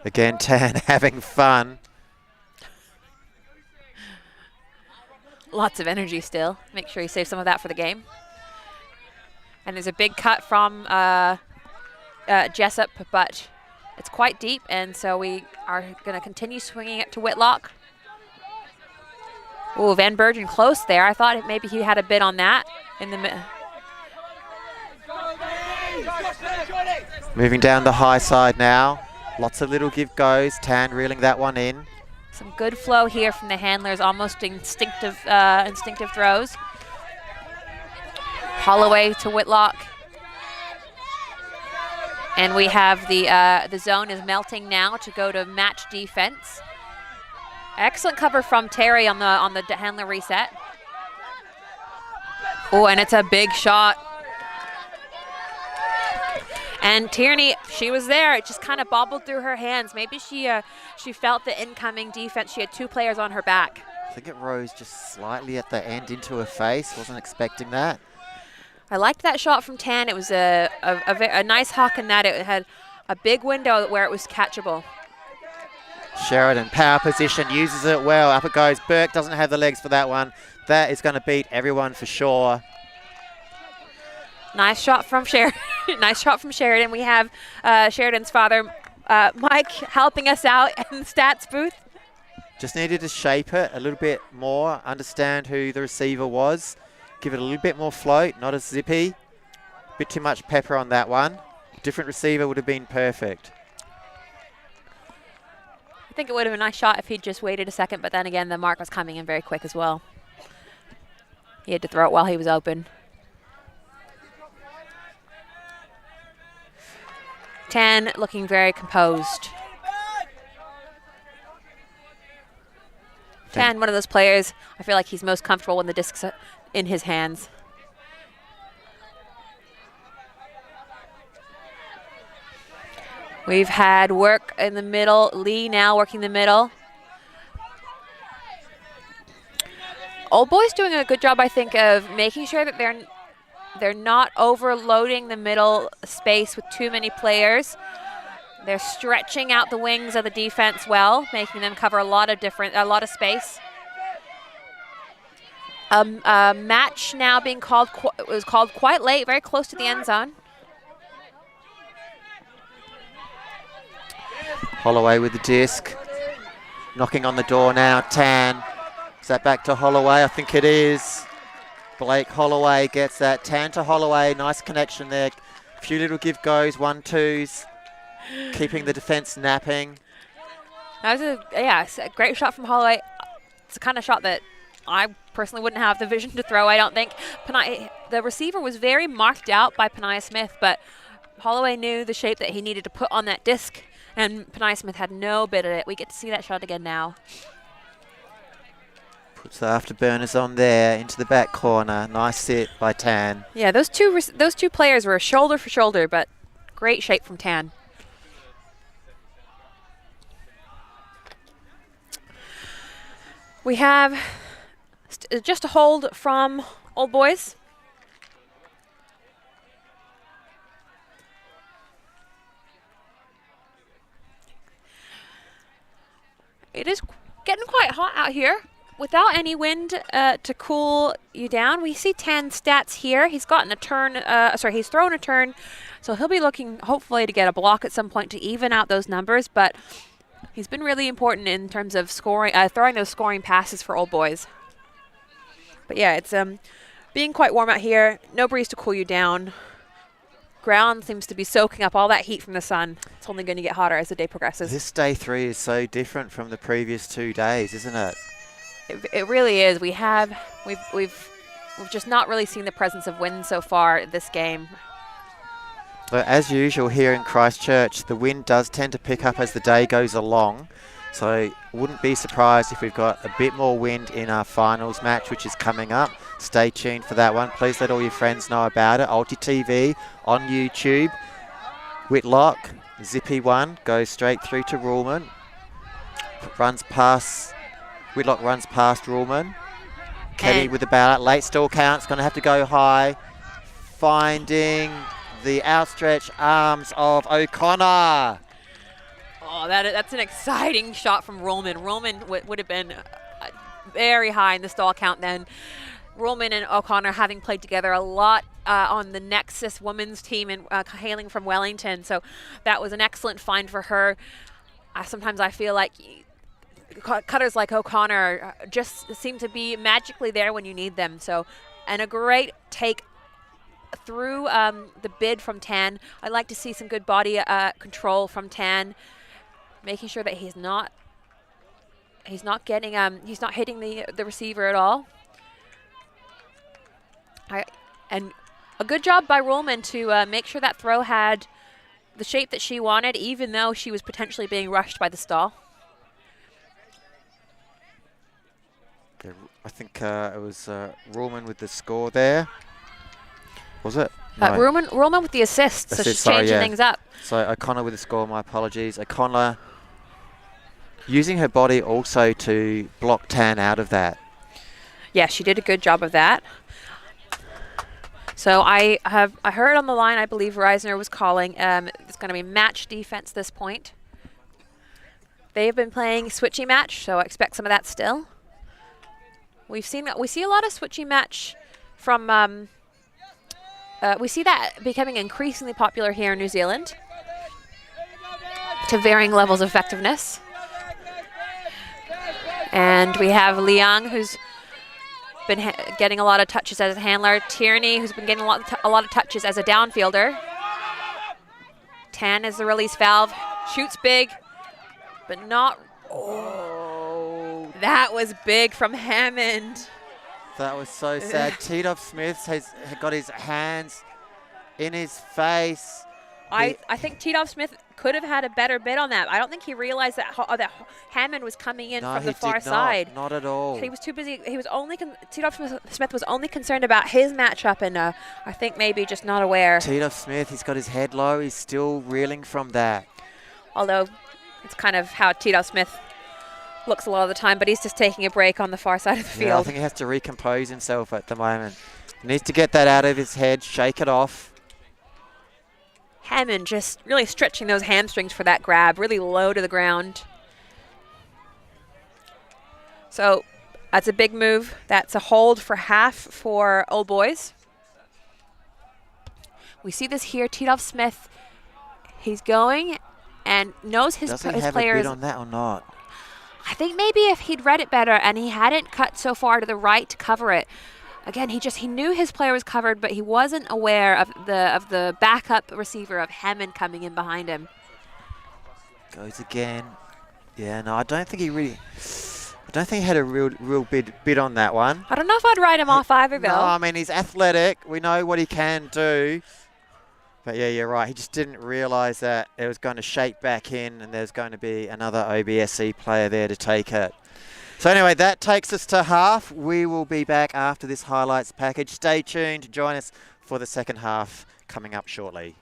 Again, Tan having fun. Lots of energy still. Make sure you save some of that for the game. And there's a big cut from Jessup, but it's quite deep, and so we are going to continue swinging it to Whitlock. Oh, Van Bergen close there. I thought maybe he had a bit on that in the Moving down the high side now. Lots of little give goes. Tan reeling that one in. Some good flow here from the handlers, almost instinctive throws. Holloway to Whitlock. And we have the zone is melting now to go to match defense. Excellent cover from Terry on the handler reset. Oh, and it's a big shot. And Tierney, she was there. It just kind of bobbled through her hands. Maybe she felt the incoming defense. She had 2 players on her back. I think it rose just slightly at the end into her face. Wasn't expecting that. I liked that shot from Tan. It was a nice hawk in that. It had a big window where it was catchable. Sheridan, power position, uses it well. Up it goes. Burke doesn't have the legs for that one. That is going to beat everyone for sure. Nice shot from Sheridan. Nice shot from Sheridan. We have Sheridan's father, Mike, helping us out in the stats booth. Just needed to shape it a little bit more, understand who the receiver was, give it a little bit more float, not as zippy. Bit too much pepper on that one. Different receiver would have been perfect. I think it would have been a nice shot if he'd just waited a second, but then again, the mark was coming in very quick as well. He had to throw it while he was open. Tan looking very composed. Tan, one of those players, I feel like he's most comfortable when the disc's in his hands. We've had work in the middle. Lee now working the middle. Old Boys doing a good job, I think, of making sure that they're not overloading the middle space with too many players. They're stretching out the wings of the defense well, making them cover a lot of space. A match now being called. It was called quite late, very close to the end zone. Holloway with the disc, knocking on the door now. Tan, is that back to Holloway? I think it is. Blake Holloway gets that. Tan to Holloway, nice connection there. A few little give goes, 1-2s, keeping the defense napping. That was a great shot from Holloway. It's the kind of shot that I personally wouldn't have the vision to throw, I don't think. The receiver was very marked out by Panaya Smith, but Holloway knew the shape that he needed to put on that disc, and Panaya Smith had no bit of it. We get to see that shot again now. Puts the afterburners on there into the back corner. Nice sit by Tan. Yeah, those two players were shoulder for shoulder, but great shape from Tan. We have just a hold from Old Boys. It is getting quite hot out here. Without any wind to cool you down, we see Tan's stats here. He's gotten a turn, he's thrown a turn, so he'll be looking hopefully to get a block at some point to even out those numbers, but he's been really important in terms of scoring, throwing those scoring passes for Old Boys. But yeah, it's being quite warm out here. No breeze to cool you down. Ground seems to be soaking up all that heat from the sun. It's only going to get hotter as the day progresses. This day 3 is so different from the previous 2 days, isn't it? It really is. We've just not really seen the presence of wind so far this game. But as usual here in Christchurch, the wind does tend to pick up as the day goes along. So wouldn't be surprised if we've got a bit more wind in our finals match, which is coming up. Stay tuned for that one. Please let all your friends know about it. ULTI.TV on YouTube. Whitlock, zippy one, goes straight through to Ruhlman. Whitlock runs past Ruhlman. Kenny with the ballot. Late stall count's going to have to go high. Finding the outstretched arms of O'Connor. Oh, that's an exciting shot from Ruhlman. Ruhlman would have been very high in the stall count then. Ruhlman and O'Connor having played together a lot on the Nexus women's team and hailing from Wellington. So that was an excellent find for her. Sometimes I feel like cutters like O'Connor just seem to be magically there when you need them. So, and a great take through the bid from Tan. I'd like to see some good body control from Tan, making sure that he's He's not getting he's not hitting the receiver at all. And a good job by Rollman to make sure that throw had the shape that she wanted, even though she was potentially being rushed by the stall. Yeah, I think it was Rollman with the score there. Was it? No. Rollman with the assist, so she's changing things up. So O'Connor with the score, my apologies. O'Connor using her body also to block Tan out of that. Yeah, she did a good job of that. So I heard on the line, I believe Reisner was calling, it's going to be match defense this point. They've been playing switchy match, so I expect some of that still. We see a lot of switchy match from, we see that becoming increasingly popular here in New Zealand to varying levels of effectiveness. And we have Liang, who's been getting a lot of touches as a handler. Tierney, who's been getting a lot of touches as a downfielder. Tan is the release valve. Shoots big, but not... Oh, that was big from Hammond. That was so sad. Tito Smith has got his hands in his face. I think Tito Smith could have had a better bid on that. I don't think he realized that Hammond was coming in from the far side. Not at all. He was too busy. He was only Tito Smith was only concerned about his matchup, and I think maybe just not aware. Tito Smith, he's got his head low. He's still reeling from that. Although it's kind of how Tito Smith looks a lot of the time, but he's just taking a break on the far side of the field. Yeah, I think he has to recompose himself at the moment. He needs to get that out of his head, shake it off. Hammond just really stretching those hamstrings for that grab, really low to the ground. So that's a big move. That's a hold for half for Old Boys. We see this here. Tito Smith, he's going and knows his players. Does he have a bid on that or not? I think maybe if he'd read it better and he hadn't cut so far to the right to cover it. Again, he knew his player was covered, but he wasn't aware of the backup receiver of Hammond coming in behind him. Goes again. Yeah, no, I don't think he had a real bid on that one. I don't know if I'd write him off either, though. No, I mean, he's athletic. We know what he can do. But yeah, you're right. He just didn't realise that it was going to shake back in and there's going to be another OBSC player there to take it. So anyway, that takes us to half. We will be back after this highlights package. Stay tuned to join us for the second half coming up shortly.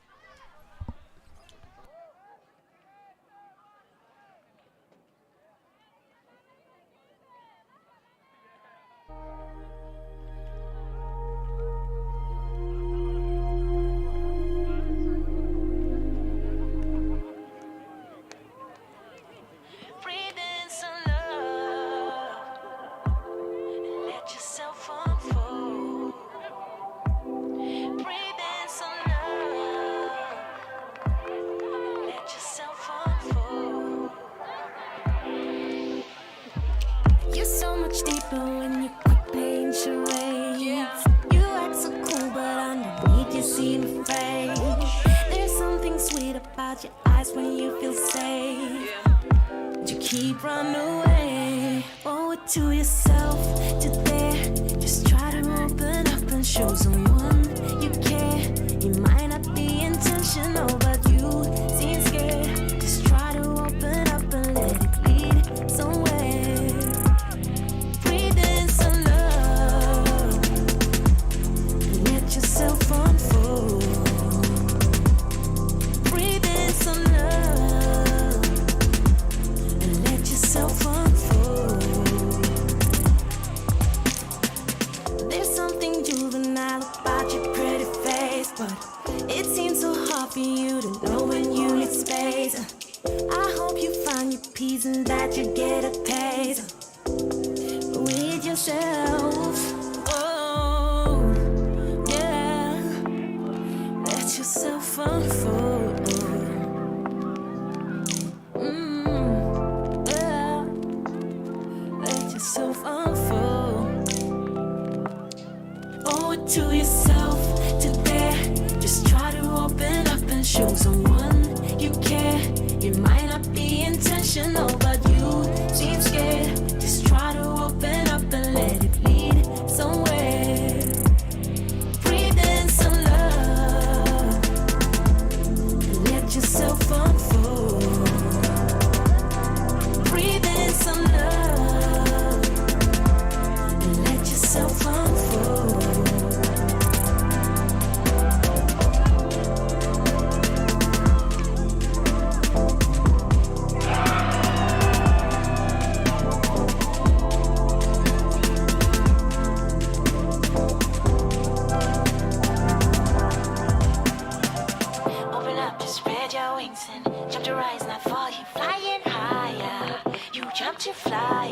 Deeper when you quit playing charades. You act so cool, but underneath you seem fake. There's something sweet about your eyes when you feel safe. You keep running away. Owe it to yourself today. Just try to open up and show someone you care. You might not be intentional, but you seem scared. Just try to open up and let it lead somewhere. Yourself unfold. Breathe in some love and let yourself unfold. There's something juvenile about your pretty face, but it seems so hard for you to know when you need space. I hope you find your peace and that you get a taste with yourself. Yourself unfold. Yeah. Let yourself unfold. Owe it to yourself today. Just try to open up and show someone you care. It might not be intentional, but you seem scared. you fly,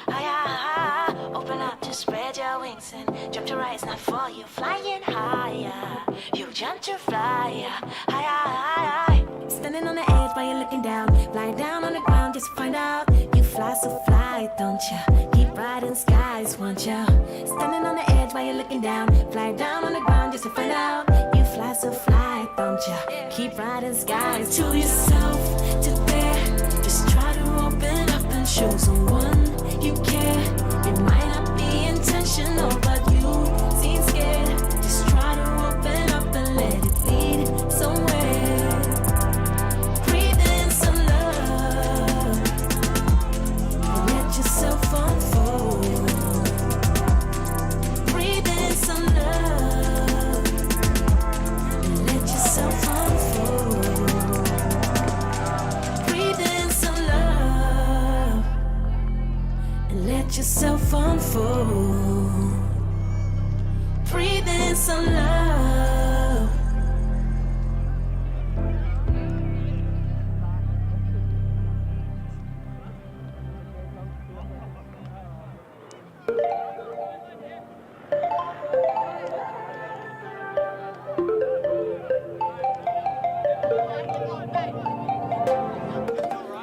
higher. Open up to spread your wings and jump to rise, not for you. Flying higher, you jump to fly, higher. Standing on the edge while you're looking down, flying down on the ground just to find out. You fly so fly, don't you? Keep riding skies, won't you? Standing on the edge while you're looking down, fly down on the ground just to find out. You fly so fly, don't you? Keep riding skies. To yourself, to there. Just try to open up and show someone you care. It might not be intentional, but you seem scared. Just try to open up and let it lead somewhere. Breathe in some love. Let yourself unfold. Breathe in some love. Let yourself unfold. Breathe in some love. And let yourself unfold. Breathe in some love.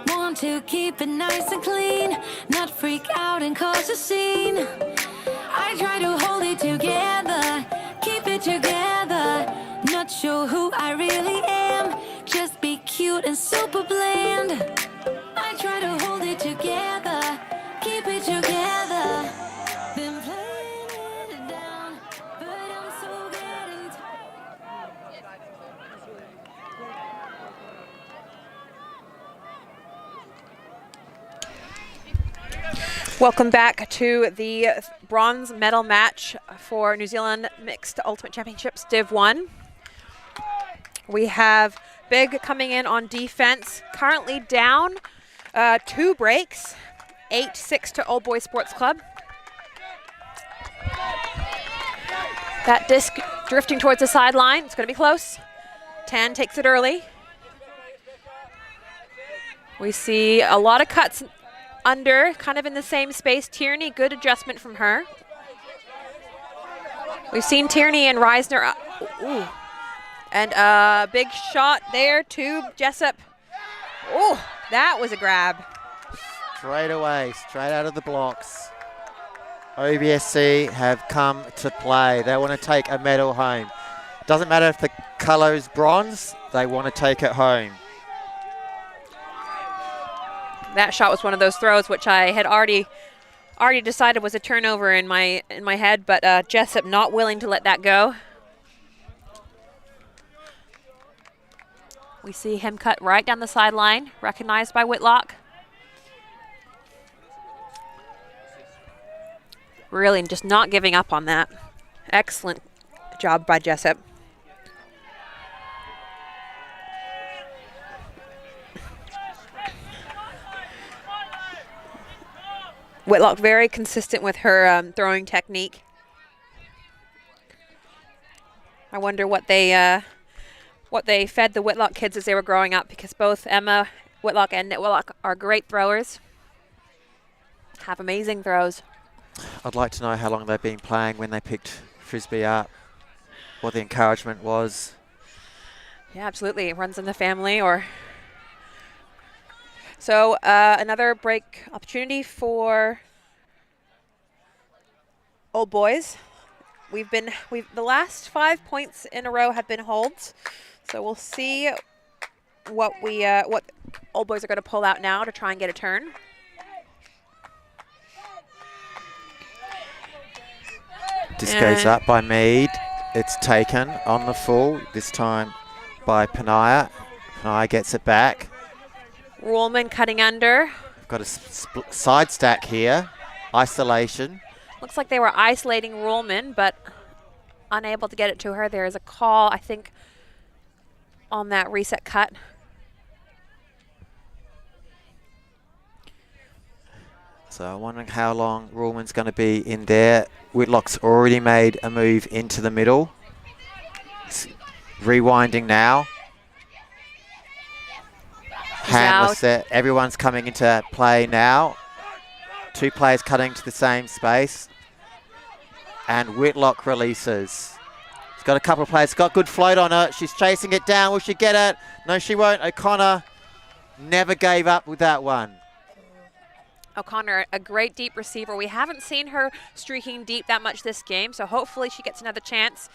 Want to keep it nice and clean, not freak out and cause a scene. I try to hold it together, keep it together. Not sure who I really am, just be cute and super bland. I try to hold it together, keep it together. Been playing it down, but I'm so getting Welcome back to the bronze medal match for New Zealand Mixed Ultimate Championships Div 1. We have Big coming in on defense, currently down 2 breaks, 8-6 to Old Boys Sports Club. That disc drifting towards the sideline, it's going to be close. Tan takes it early. We see a lot of cuts under, kind of in the same space. Tierney, good adjustment from her. We've seen Tierney and Reisner. Ooh. And a big shot there to Jessup. Oh, that was a grab. Straight away, straight out of the blocks. OBSC have come to play. They want to take a medal home. Doesn't matter if the colour is bronze, they want to take it home. That shot was one of those throws which I had already decided was a turnover in my head, but Jessup not willing to let that go. We see him cut right down the sideline, recognized by Whitlock. Really just not giving up on that. Excellent job by Jessup. Whitlock very consistent with her throwing technique. I wonder what they fed the Whitlock kids as they were growing up, because both Emma Whitlock and Nit Whitlock are great throwers. Have amazing throws. I'd like to know how long they've been playing when they picked Frisbee up, what the encouragement was. Yeah, absolutely. It runs in the family. So another break opportunity for Old Boys. The last 5 points in a row have been holds. So we'll see what Old Boys are going to pull out now to try and get a turn. Disc goes up by Mead. It's taken on the full, this time by Panaya. Panaya gets it back. Ruhlman cutting under. We've got a side stack here. Isolation. Looks like they were isolating Ruhlman, but unable to get it to her. There is a call, I think, on that reset cut. So I'm wondering how long Ruhlman's going to be in there. Whitlock's already made a move into the middle. It's rewinding now. Handler set. Everyone's coming into play now. Two players cutting to the same space. And Whitlock releases. He's got a couple of players, got good float on her. She's chasing it down. Will she get it? No, she won't. O'Connor never gave up with that one. O'Connor, a great deep receiver. We haven't seen her streaking deep that much this game, so hopefully she gets another chance.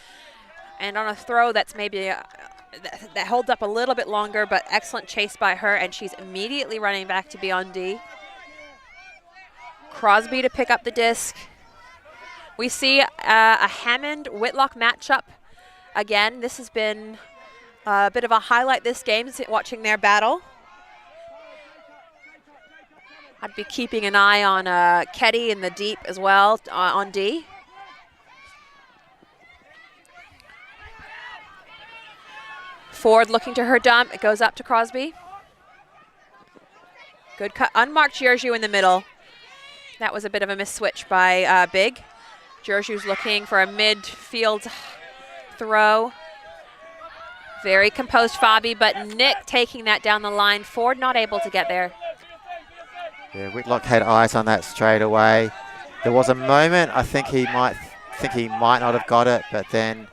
And on a throw that's maybe that holds up a little bit longer, but excellent chase by her, and she's immediately running back to be on D. Crosby to pick up the disc. We see a Hammond-Whitlock matchup again. This has been a bit of a highlight this game, watching their battle. I'd be keeping an eye on Ketty in the deep as well on D. Ford looking to her dump. It goes up to Crosby. Good cut. Unmarked Georgiou in the middle. That was a bit of a miss-switch by Big. Georgiou's looking for a midfield throw. Very composed Fabi, but Nick taking that down the line. Ford not able to get there. Yeah, Whitlock had eyes on that straight away. There was a moment I think he might not have got it, but then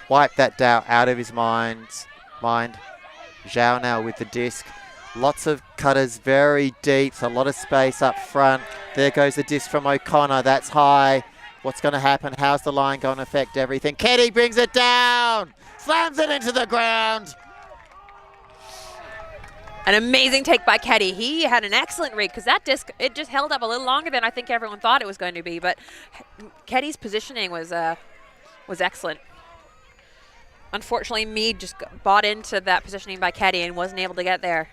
wiped that doubt out of his mind. Zhao now with the disc. Lots of cutters very deep, so a lot of space up front. There goes the disc from O'Connor. That's high. What's going to happen? How's the line going to affect everything? Ketty brings it down. Slams it into the ground. An amazing take by Ketty. He had an excellent read because that disc, it just held up a little longer than I think everyone thought it was going to be. But Ketty's positioning was excellent. Unfortunately, Mead just bought into that positioning by Ketty and wasn't able to get there.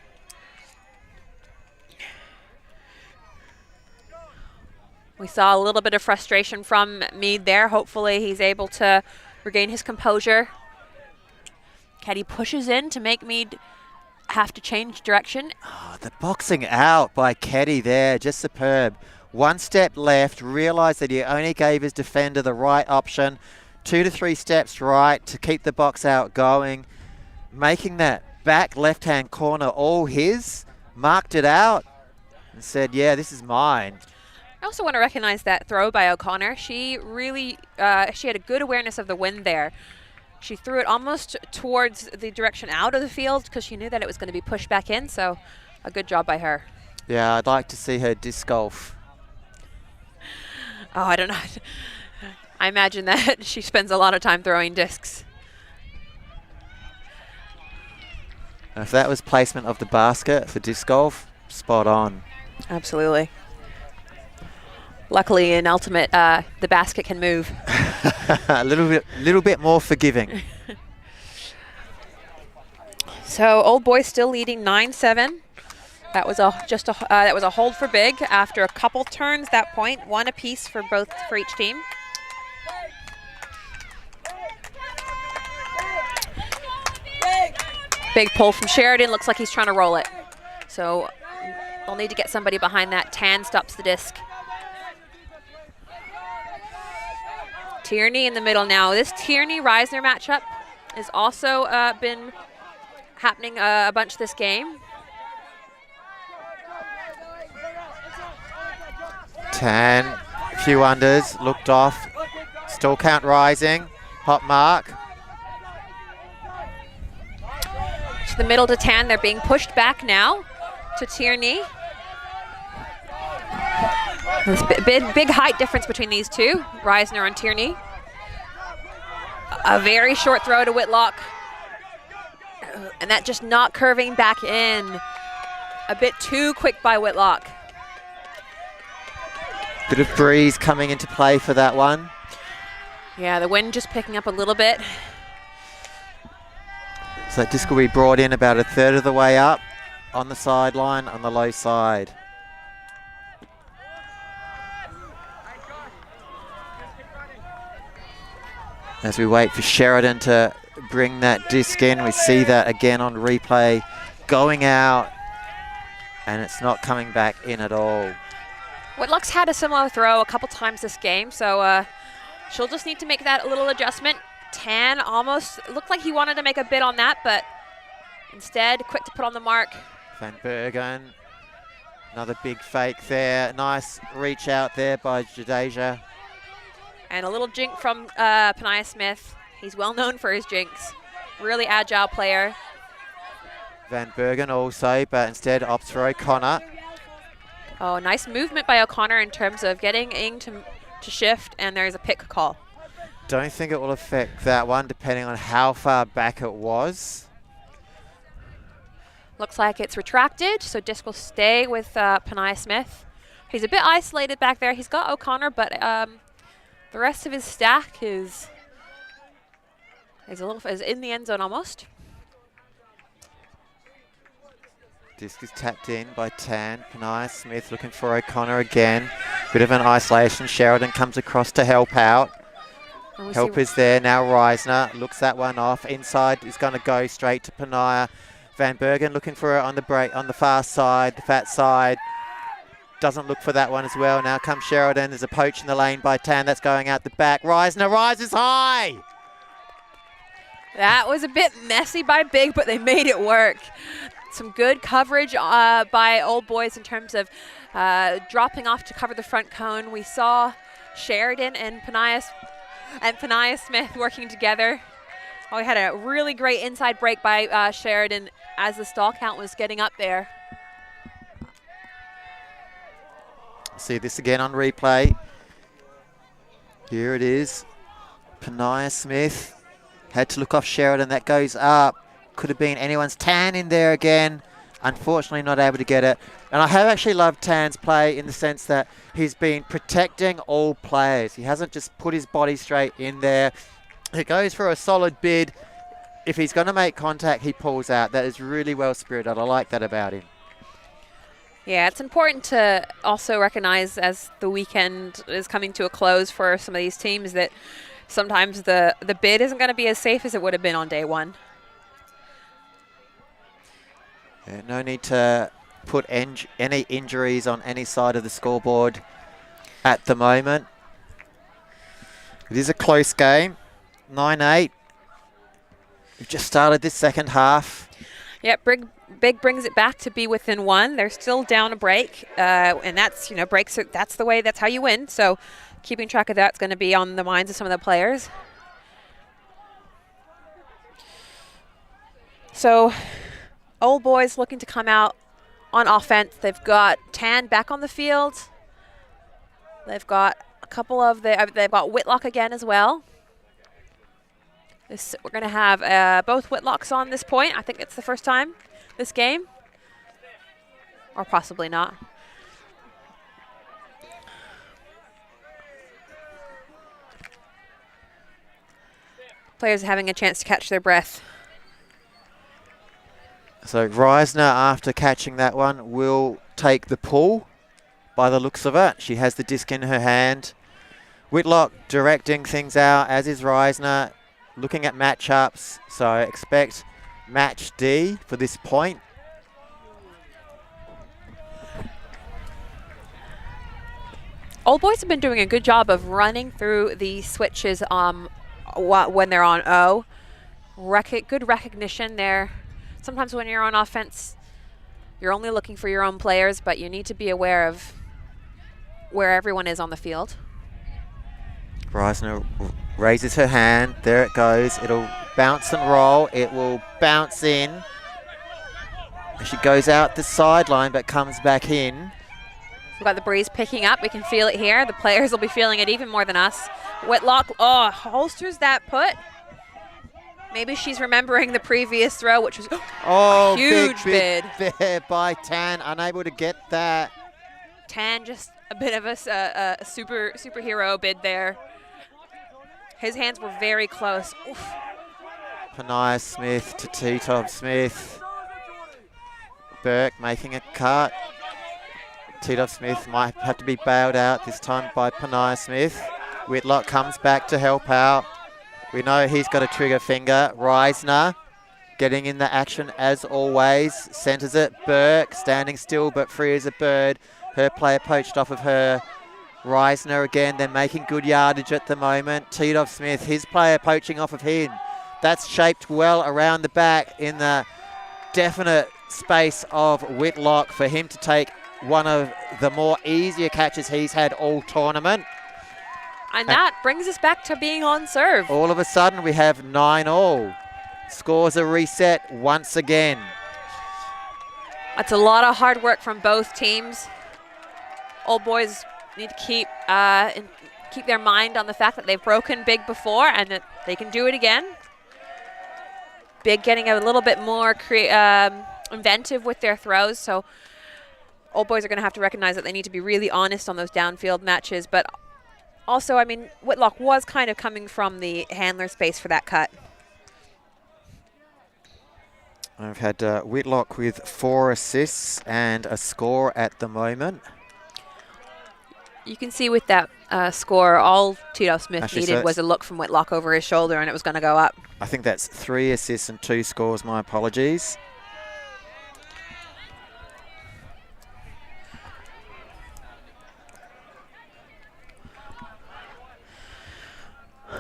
We saw a little bit of frustration from Mead there. Hopefully he's able to regain his composure. Ketty pushes in to make Mead have to change direction. Oh, the boxing out by Ketty there, just superb. One step left, realised that he only gave his defender the right option. 2 to 3 steps right to keep the box out going. Making that back left-hand corner all his. Marked it out and said, yeah, this is mine. I also want to recognize that throw by O'Connor. She really, she had a good awareness of the wind there. She threw it almost towards the direction out of the field because she knew that it was going to be pushed back in, so a good job by her. Yeah, I'd like to see her disc golf. Oh, I don't know. I imagine that she spends a lot of time throwing discs. If that was placement of the basket for disc golf, spot on. Absolutely. Luckily, in Ultimate, the basket can move. A little bit more forgiving. So Old Boys still leading 9-7. That was a hold for Big after a couple turns. That point, one apiece for each team. Big pull from Sheridan. Looks like he's trying to roll it. So they'll need to get somebody behind that. Tan stops the disc. Tierney in the middle now. This Tierney-Reisner matchup has also been happening a bunch this game. Tan, a few unders, looked off. Still count rising. Hot mark. To the middle to Tan. They're being pushed back now to Tierney. There's big height difference between these two, Reisner and Tierney. A very short throw to Whitlock. And that just not curving back in. A bit too quick by Whitlock. Bit of breeze coming into play for that one. Yeah, the wind just picking up a little bit. So that disc will be brought in about a third of the way up on the sideline on the low side. As we wait for Sheridan to bring that disc in, we see that again on replay going out, and it's not coming back in at all. Whitlock's had a similar throw a couple times this game, so she'll just need to make that a little adjustment. Tan almost looked like he wanted to make a bid on that, but instead quick to put on the mark. Van Bergen Another big fake there. Nice reach out there by Jadeja. And a little jink from Panaya Smith. He's well known for his jinks. Really agile player. Van Bergen also, but instead opts for O'Connor. Oh, nice movement by O'Connor in terms of getting Ing to shift, and there's a pick call. Don't think it will affect that one, depending on how far back it was. Looks like it's retracted, so disc will stay with Panaya Smith. He's a bit isolated back there. He's got O'Connor, but the rest of his stack is in the end zone almost. Disc is tapped in by Tan. Panaya Smith looking for O'Connor again. Bit of an isolation. Sheridan comes across to help out. Help is there now. Reisner looks that one off. Inside is going to go straight to Panaya. Van Bergen looking for it on the break, on the far side, the fat side. Doesn't look for that one as well. Now comes Sheridan. There's a poach in the lane by Tan. That's going out the back. Reisner rises high. That was a bit messy by Big, but they made it work. Some good coverage by Old Boys in terms of dropping off to cover the front cone. We saw Sheridan and Panaya Smith working together. Oh, we had a really great inside break by Sheridan as the stall count was getting up there. See this again on replay. Here it is. Panaya Smith had to look off Sheridan. That goes up. Could have been anyone's. Tan in there again. Unfortunately not able to get it. And I have actually loved Tan's play in the sense that he's been protecting all players. He hasn't just put his body straight in there. He goes for a solid bid. If he's going to make contact, he pulls out. That is really well spirited. I like that about him. Yeah, it's important to also recognize as the weekend is coming to a close for some of these teams that sometimes the bid isn't going to be as safe as it would have been on day one. Yeah, no need to put any injuries on any side of the scoreboard at the moment. It is a close game. 9-8. We've just started this second half. Yep, Big brings it back to be within one. They're still down a break, and that's, breaks. That's how you win. So keeping track of that's going to be on the minds of some of the players. So Old Boys looking to come out on offense. They've got Tan back on the field. They've got a couple of they've got Whitlock again as well. We're going to have both Whitlocks on this point. I think it's the first time this game, or possibly not. Players having a chance to catch their breath. So Reisner, after catching that one, will take the pull by the looks of it. She has the disc in her hand. Whitlock directing things out, as is Reisner, looking at matchups. So expect match D for this point. Old Boys have been doing a good job of running through the switches when they're on O. Good recognition there. Sometimes when you're on offense, you're only looking for your own players, but you need to be aware of where everyone is on the field. Reisner raises her hand. There it goes. It'll bounce and roll. It will bounce in. She goes out the sideline, but comes back in. We've got the breeze picking up. We can feel it here. The players will be feeling it even more than us. Whitlock, holsters that put. Maybe she's remembering the previous throw, which was a huge bid there by Tan, unable to get that. Tan, just a bit of a superhero bid there. His hands were very close. Oof. Panaya Smith to T-Top Smith. Burke making a cut. T-Top Smith might have to be bailed out this time by Panaya Smith. Whitlock comes back to help out. We know he's got a trigger finger. Reisner getting in the action as always. Centres it. Burke standing still but free as a bird. Her player poached off of her. Reisner again. They're making good yardage at the moment. T-Top Smith, his player poaching off of him. That's shaped well around the back in the definite space of Whitlock for him to take one of the more easier catches he's had all tournament. And that brings us back to being on serve. All of a sudden, we have 9-all. Scores are reset once again. That's a lot of hard work from both teams. Old boys need to keep their mind on the fact that they've broken Big before and that they can do it again. Big getting a little bit more inventive with their throws, so Old boys are going to have to recognize that they need to be really honest on those downfield matches. But also, I mean, Whitlock was kind of coming from the handler space for that cut. I've had Whitlock with 4 assists and a score at the moment. You can see with that score, all Tito Smith Actually, needed was a look from Whitlock over his shoulder and it was going to go up. I think that's 3 assists and 2 scores. My apologies.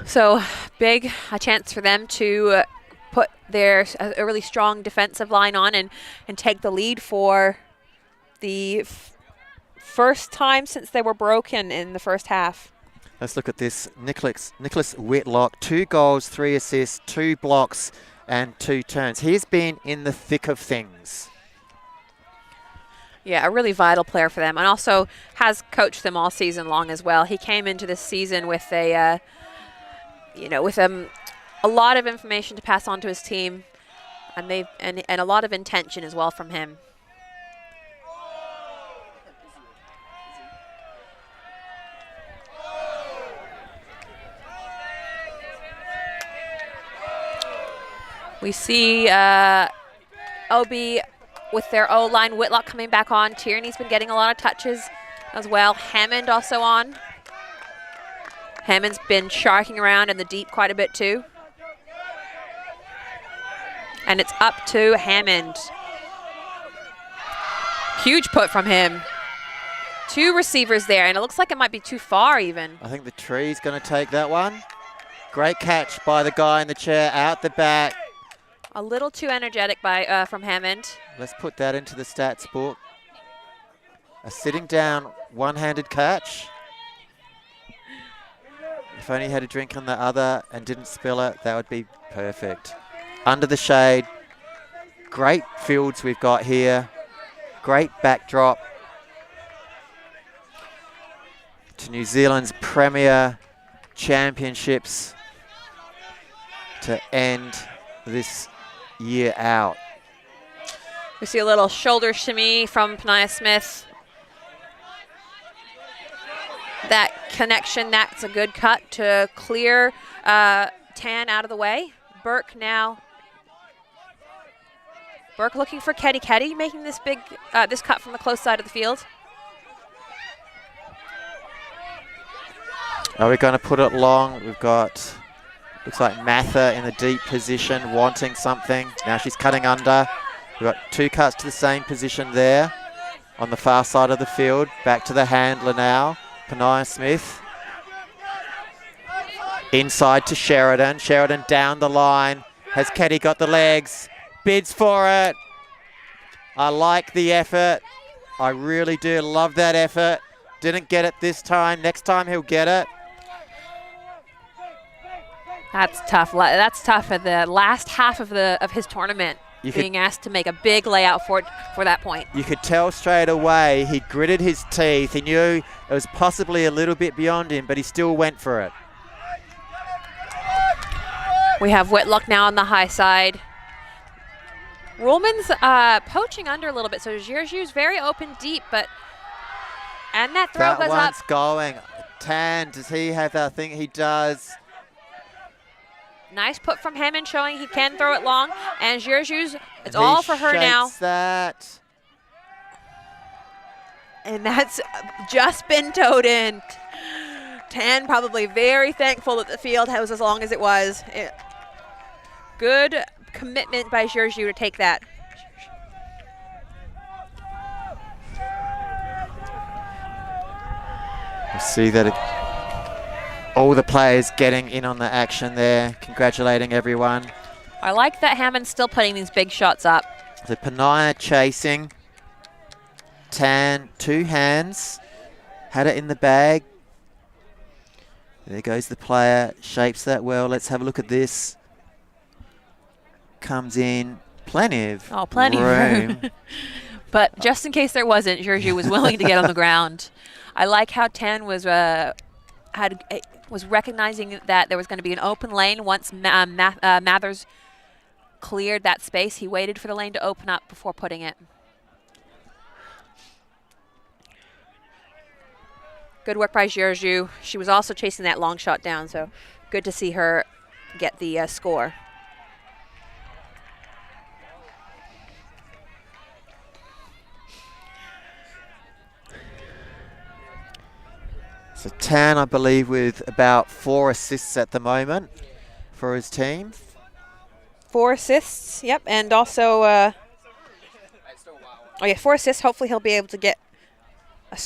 So Big, a chance for them to put their a really strong defensive line on and take the lead for the first time since they were broken in the first half. Let's look at this. Nicholas Whitlock, 2 goals, 3 assists, 2 blocks and 2 turns. He's been in the thick of things. Yeah, a really vital player for them, and also has coached them all season long as well. He came into this season with a lot of information to pass on to his team, and a lot of intention as well from him. We see OB with their O-line. Whitlock coming back on. Tierney's been getting a lot of touches as well. Hammond also on. Hammond's been sharking around in the deep quite a bit too. And it's up to Hammond. Huge put from him. 2 receivers there, and it looks like it might be too far even. I think the tree's going to take that one. Great catch by the guy in the chair out the back. A little too energetic from Hammond. Let's put that into the stats book. A sitting down, one-handed catch. If only he had a drink on the other and didn't spill it, that would be perfect. Under the shade. Great fields we've got here. Great backdrop to New Zealand's Premier Championships to end this year out. We see a little shoulder shimmy from Pania Smith. That connection, that's a good cut to clear Tan out of the way. Burke now. Burke looking for Keddy, making this big this cut from the close side of the field. Are we going to put it long? We've got, looks like Mather in the deep position, wanting something. Now she's cutting under. We've got 2 cuts to the same position there on the far side of the field. Back to the handler now, Pania Smith. Inside to Sheridan. Sheridan down the line. Has Keddy got the legs? Bids for it. I like the effort. I really do love that effort. Didn't get it this time. Next time he'll get it. That's tough. That's tough at the last half of his tournament. Being asked to make a big layout for that point. You could tell straight away he gritted his teeth. He knew it was possibly a little bit beyond him, but he still went for it. We have Whitlock now on the high side. Ruhlman's poaching under a little bit, so Giorgio's very open deep, and that throw goes up. That one's going. Tan, does he have that thing? He does. Nice put from Hammond, showing he can throw it long. And Giorgio's, it's all for her now. That. And that's just been towed in. Tan probably very thankful that the field was as long as it was. Good commitment by Giorgio to take that. You see that all the players getting in on the action there, congratulating everyone. I like that Hammond's still putting these big shots up. The Pania chasing. Tan, 2 hands, had it in the bag. There goes the player, shapes that well. Let's have a look at this. Comes in, plenty of room. But just in case there wasn't, Giorgio was willing to get on the ground. I like how Tan was recognizing that there was going to be an open lane. Once Mathers cleared that space, he waited for the lane to open up before putting it. Good work by Giorgio. She was also chasing that long shot down, so good to see her get the score. So Tan, I believe, with about 4 assists at the moment for his team. 4 assists, yep, and also, 4 assists. Hopefully he'll be able to get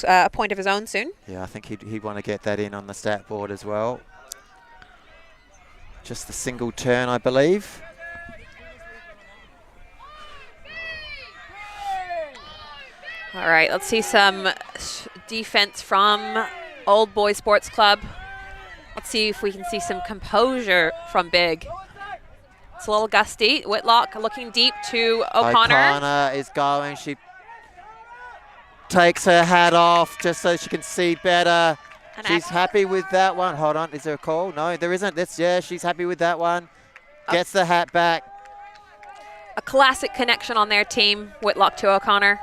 a point of his own soon. Yeah, I think he'd want to get that in on the stat board as well. Just the single turn, I believe. All right, let's see some defense from Old Boy Sports Club. Let's see if we can see some composure from Big. It's a little gusty. Whitlock looking deep to O'Connor. O'Connor is going. She takes her hat off just so she can see better. She's happy with that one. Hold on, is there a call? No, there isn't. Yeah, she's happy with that one. Gets the hat back. A classic connection on their team, Whitlock to O'Connor.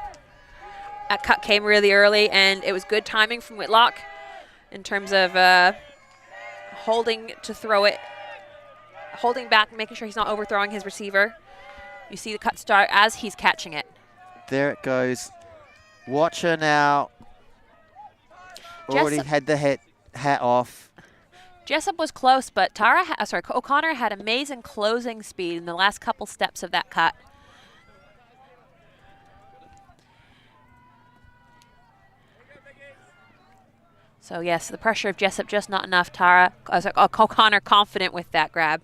That cut came really early, and it was good timing from Whitlock in terms of holding to throw it, holding back, making sure he's not overthrowing his receiver. You see the cut start as he's catching it. There it goes. Watch her now. Already had the hat off. Jessup was close, but O'Connor had amazing closing speed in the last couple steps of that cut. So yes, the pressure of Jessup just not enough. O'Connor confident with that grab.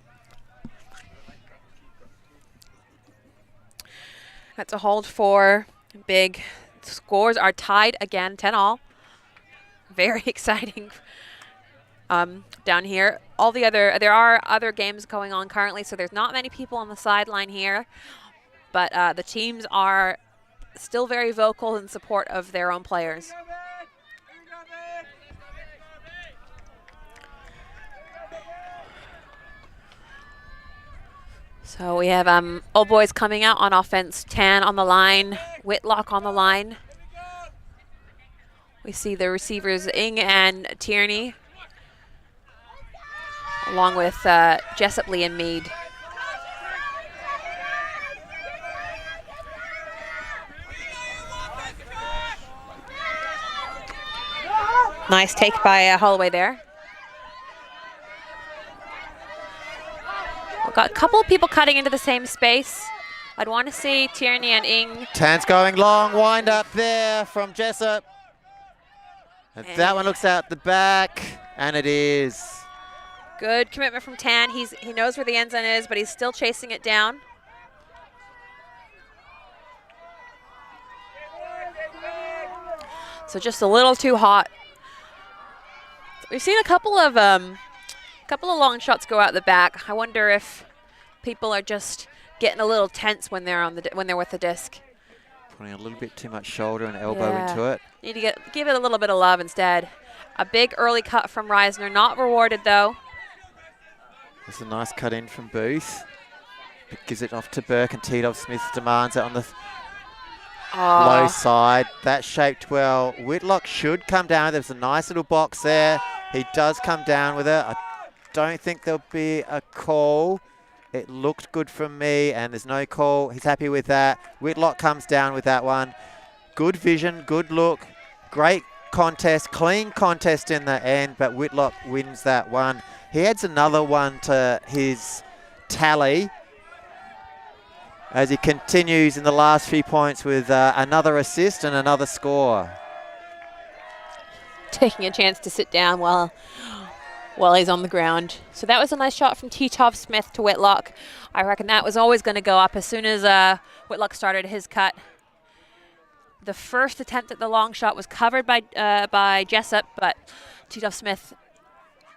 That's a hold for Big. Scores are tied again, 10-all. Very exciting down here. There are other games going on currently, so there's not many people on the sideline here. But the teams are still very vocal in support of their own players. So we have Old Boys coming out on offense, Tan on the line, Whitlock on the line. We see the receivers Ing and Tierney, along with Jessup, Lee, and Mead. Nice take by Holloway there. We've got a couple of people cutting into the same space. I'd want to see Tierney and Ing. Tan's going long, wind up there from Jessup. And that one looks out the back, and it is. Good commitment from Tan. He knows where the end zone is, but he's still chasing it down. So just a little too hot. We've seen a couple of long shots go out the back. I wonder if people are just getting a little tense when they're with the disc. Putting a little bit too much shoulder and elbow into it. Need to give it a little bit of love instead. A big early cut from Reisner, not rewarded though. There's a nice cut in from Booth. It gives it off to Burke, and Tito Smith demands it on the low side. That shaped well. Whitlock should come down. There's a nice little box there. He does come down with it. I don't think there'll be a call. It looked good from me, and there's no call. He's happy with that. Whitlock comes down with that one. Good vision, good look. Great contest, clean contest in the end, but Whitlock wins that one. He adds another one to his tally as he continues in the last few points with another assist and another score. Taking a chance to sit down while he's on the ground. So that was a nice shot from T-Top Smith to Whitlock. I reckon that was always going to go up as soon as Whitlock started his cut. The first attempt at the long shot was covered by Jessup, but Tito Smith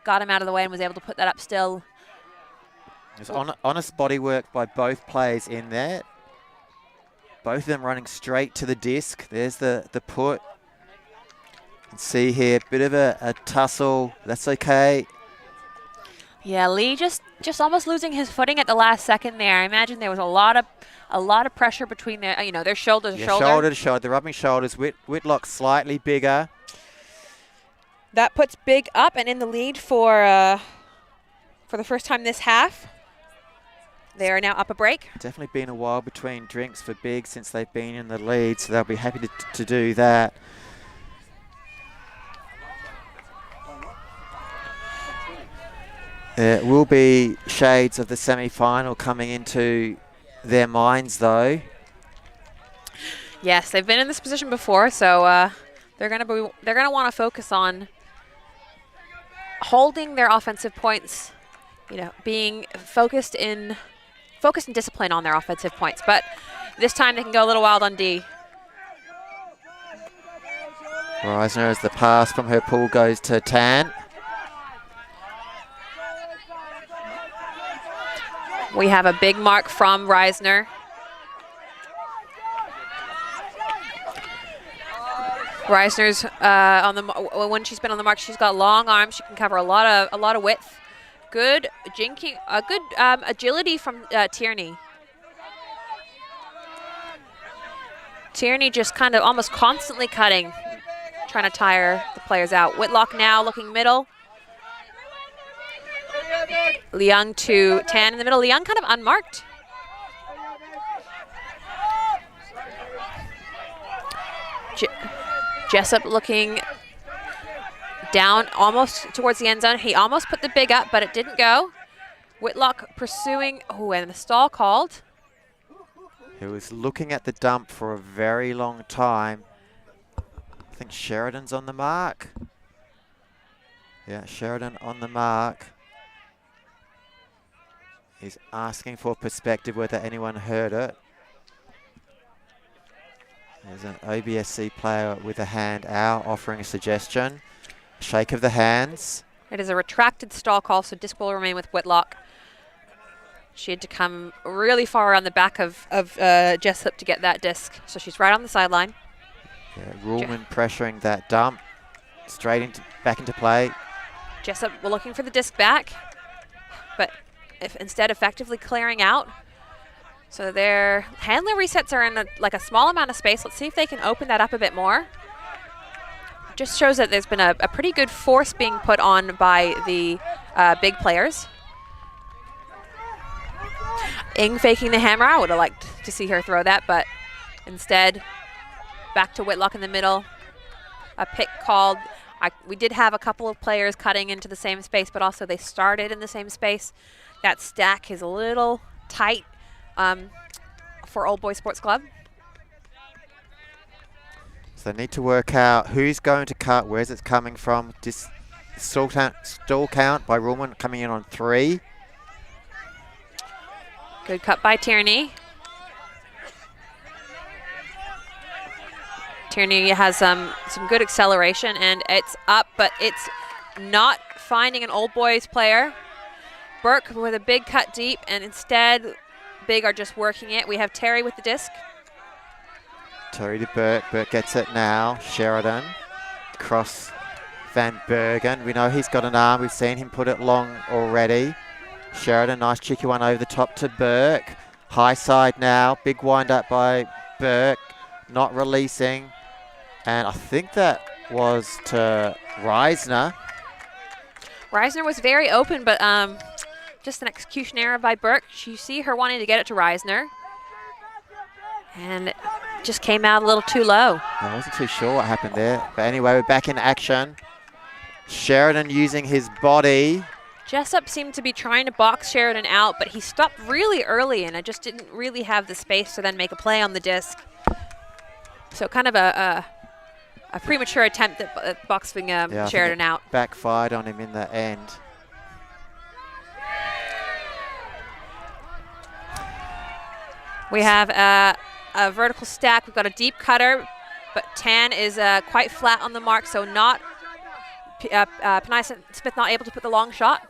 got him out of the way and was able to put that up still. There's honest body work by both players in there. Both of them running straight to the disc. There's the put. You can see here, bit of a tussle. That's okay. Yeah, Lee just almost losing his footing at the last second there. I imagine there was a lot of pressure between their their shoulder to shoulder. Shoulder to shoulder, the rubbing shoulders. Whitlock slightly bigger. That puts Big up and in the lead for the first time this half. They are now up a break. Definitely been a while between drinks for Big since they've been in the lead, so they'll be happy to do that. There will be shades of the semi-final coming into their minds, though. Yes, they've been in this position before, so they're going to want to focus on holding their offensive points. Being focused in discipline on their offensive points. But this time they can go a little wild on D. Reisner, as the pass from her pool goes to Tan. We have a big mark from Reisner. Reisner's when she's been on the mark, she's got long arms. She can cover a lot of width. Good jinking, good agility from Tierney. Tierney just kind of almost constantly cutting, trying to tire the players out. Whitlock now looking middle. Leung to Tan in the middle. Leung kind of unmarked. Jessup looking down almost towards the end zone. He almost put the big up, but it didn't go. Whitlock pursuing. Oh, and the stall called. He was looking at the dump for a very long time. I think Sheridan's on the mark. Yeah, Sheridan on the mark. He's asking for perspective whether anyone heard it. There's an OBSC player with a hand out offering a suggestion. Shake of the hands. It is a retracted stall call, so disc will remain with Whitlock. She had to come really far around the back of Jessup to get that disc, so she's right on the sideline. Yeah, Ruhlman pressuring that dump. Straight back into play. Jessup looking for the disc back, but instead effectively clearing out. So their handler resets are in a small amount of space. Let's see if they can open that up a bit more. Just shows that there's been a pretty good force being put on by the big players. Ing faking the hammer. I would have liked to see her throw that, but instead, back to Whitlock in the middle. A pick called. We did have a couple of players cutting into the same space, but also they started in the same space. That stack is a little tight for Old Boys Sports Club. So they need to work out who's going to cut, where's it coming from. Stall count by Ruhlman coming in on 3. Good cut by Tierney. Tierney has some good acceleration, and it's up, but it's not finding an Old Boys player. Burke with a big cut deep, and instead Big are just working it. We have Terry with the disc. Terry to Burke. Burke gets it now. Sheridan. Cross Van Bergen. We know he's got an arm. We've seen him put it long already. Sheridan, nice cheeky one over the top to Burke. High side now. Big wind up by Burke. Not releasing. And I think that was to Reisner. Reisner was very open, but just an execution error by Burke. You see her wanting to get it to Reisner. And it just came out a little too low. I wasn't too sure what happened there. But anyway, we're back in action. Sheridan using his body. Jessup seemed to be trying to box Sheridan out, but he stopped really early, and I just didn't really have the space to then make a play on the disc. So kind of a premature attempt at boxing Sheridan out. Backfired on him in the end. We have a vertical stack. We've got a deep cutter. but Tan is quite flat on the mark, so not Panay Smith not able to put the long shot.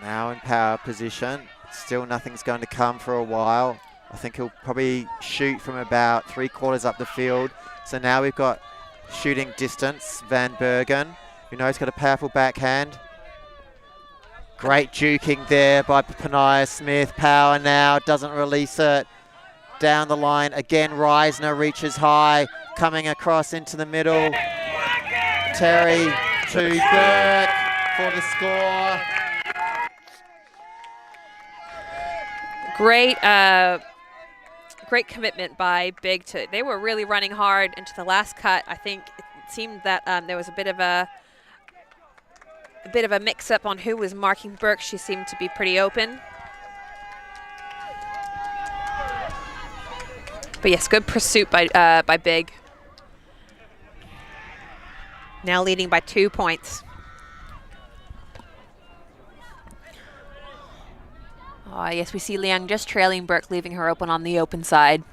Now in power position. Still nothing's going to come for a while. I think he'll probably shoot from about 3/4 up the field. So now we've got shooting distance. Van Bergen, who knows, got a powerful backhand. Great juking there by Panay Smith. Power now, doesn't release it. Down the line again, Reisner reaches high, coming across into the middle. Terry to Burke for the score. Great commitment by Big. They were really running hard into the last cut. I think it seemed that there was a bit of a mix-up on who was marking Burke. She seemed to be pretty open. But yes, good pursuit by Big. Now leading by 2 points. Yes, we see Liang just trailing Burke, leaving her open on the open side.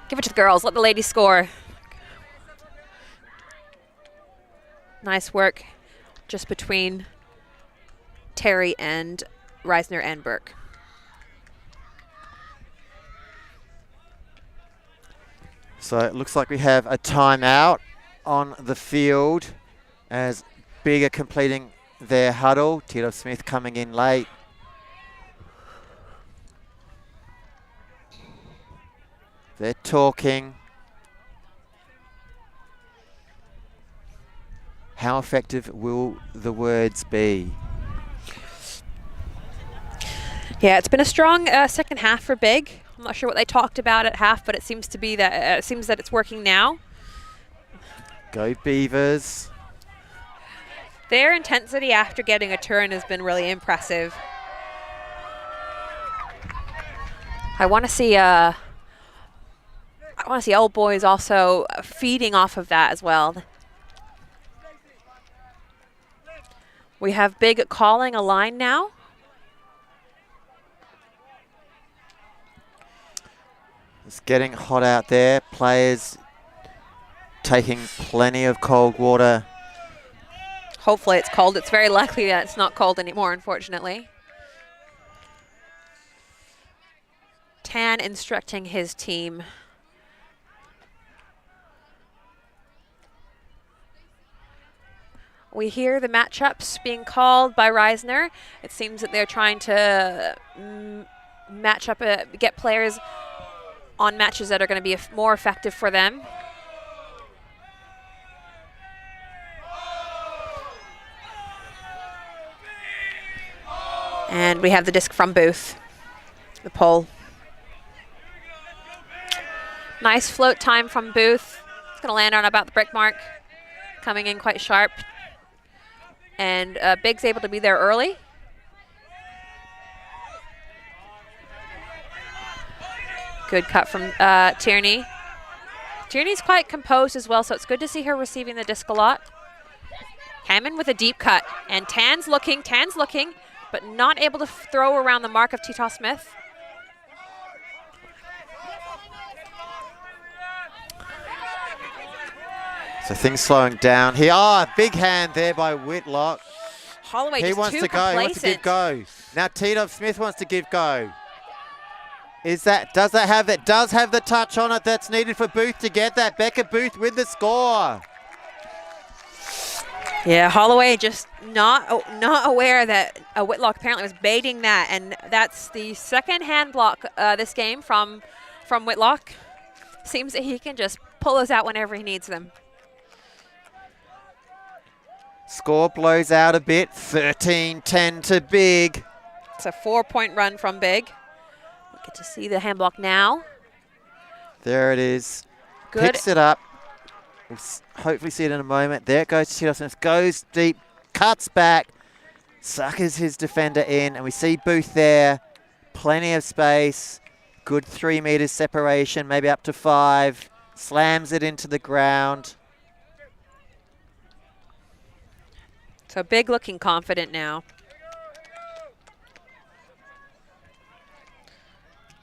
Give it to the girls. Let the ladies score. Nice work just between Terry and Reisner and Burke. So it looks like we have a timeout on the field as Big are completing their huddle. Tito Smith coming in late. They're talking. How effective will the words be? Yeah, it's been a strong second half for Big. I'm not sure what they talked about at half, but it seems to be that it's working now. Go Beavers. Their intensity after getting a turn has been really impressive. I want to see old boys also feeding off of that as well. We have Big calling a line now. It's getting hot out there. Players taking plenty of cold water. Hopefully it's cold. It's very likely that it's not cold anymore, unfortunately. Tan instructing his team. We hear the matchups being called by Reisner. It seems that they're trying to match up, get players on matches that are going to be more effective for them. And we have the disc from Booth, the pole. Nice float time from Booth. It's going to land on about the brick mark, coming in quite sharp. And Big's able to be there early. Good cut from Tierney. Tierney's quite composed as well, so it's good to see her receiving the disc a lot. Hammond with a deep cut, and Tan's looking, but not able to throw around the mark of Tita Smith. So things slowing down here. Oh, big hand there by Whitlock. Holloway He just wants too to go. He wants to give go. Now Tito Smith wants to give go. Does have the touch on it that's needed for Booth to get that? Becca Booth with the score. Yeah, Holloway just not aware that Whitlock apparently was baiting that, and that's the second hand block this game from Whitlock. Seems that he can just pull those out whenever he needs them. Score blows out a bit, 13-10 to Big. It's a 4-point run from Big. We get to see the hand block now. There it is. Good. Picks it up. We'll hopefully see it in a moment. There it goes to Tito Smith. Goes deep, cuts back, suckers his defender in, and we see Booth there. Plenty of space. Good 3 meters separation, maybe up to 5. Slams it into the ground. So Big looking confident now.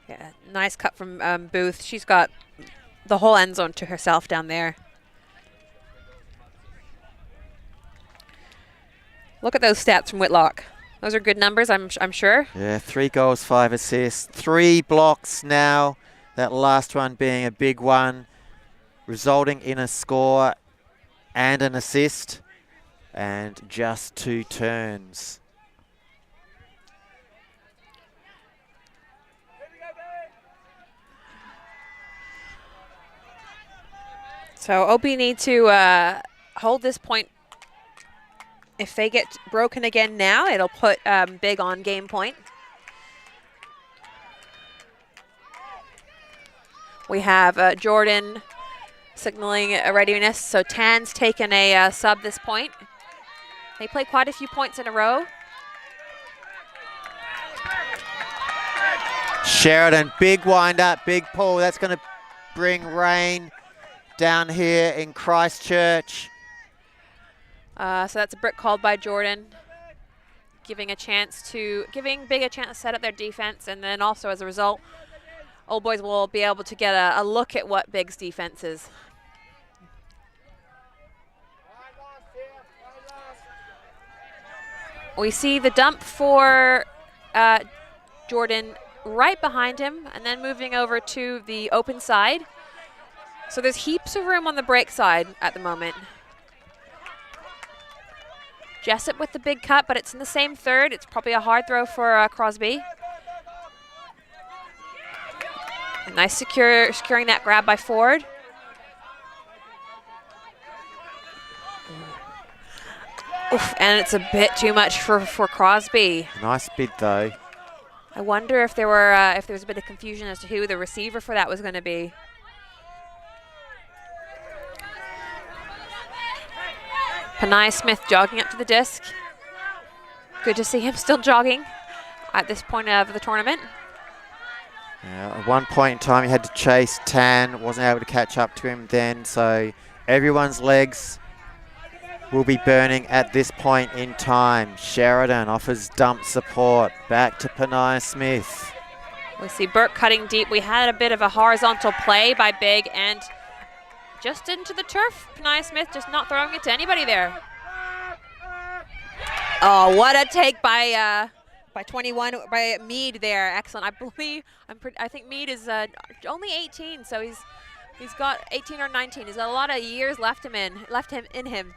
Yeah, nice cut from Booth. She's got the whole end zone to herself down there. Look at those stats from Whitlock. Those are good numbers, I'm sure. Yeah, 3 goals, 5 assists, 3 blocks now. That last one being a big one, resulting in a score and an assist, and just 2 turns. So OB need to hold this point. If they get broken again now, it'll put Big on game point. We have Jordan signaling a readiness. So Tan's taken a sub this point. They play quite a few points in a row. Sheridan, big wind up, big pull. That's going to bring rain down here in Christchurch. So that's a brick called by Jordan, giving Big a chance to set up their defense, and then also as a result, Old Boys will be able to get a look at what Big's defense is. We see the dump for Jordan right behind him, and then moving over to the open side. So there's heaps of room on the break side at the moment. Jessup with the big cut, but it's in the same third. It's probably a hard throw for Crosby. A nice securing that grab by Ford. Oof, and it's a bit too much for Crosby. Nice bid though. I wonder if there was a bit of confusion as to who the receiver for that was going to be. Panay Smith jogging up to the disc. Good to see him still jogging at this point of the tournament. Yeah, at one point in time he had to chase Tan, wasn't able to catch up to him then, so everyone's legs will be burning at this point in time. Sheridan offers dump support back to Panay Smith. We see Burke cutting deep. We had a bit of a horizontal play by Big and just into the turf. Panay Smith just not throwing it to anybody there. Oh, what a take by 21 by Mead there. Excellent. I think Mead is only 18, so he's got 18 or 19. He's got a lot of years left in him.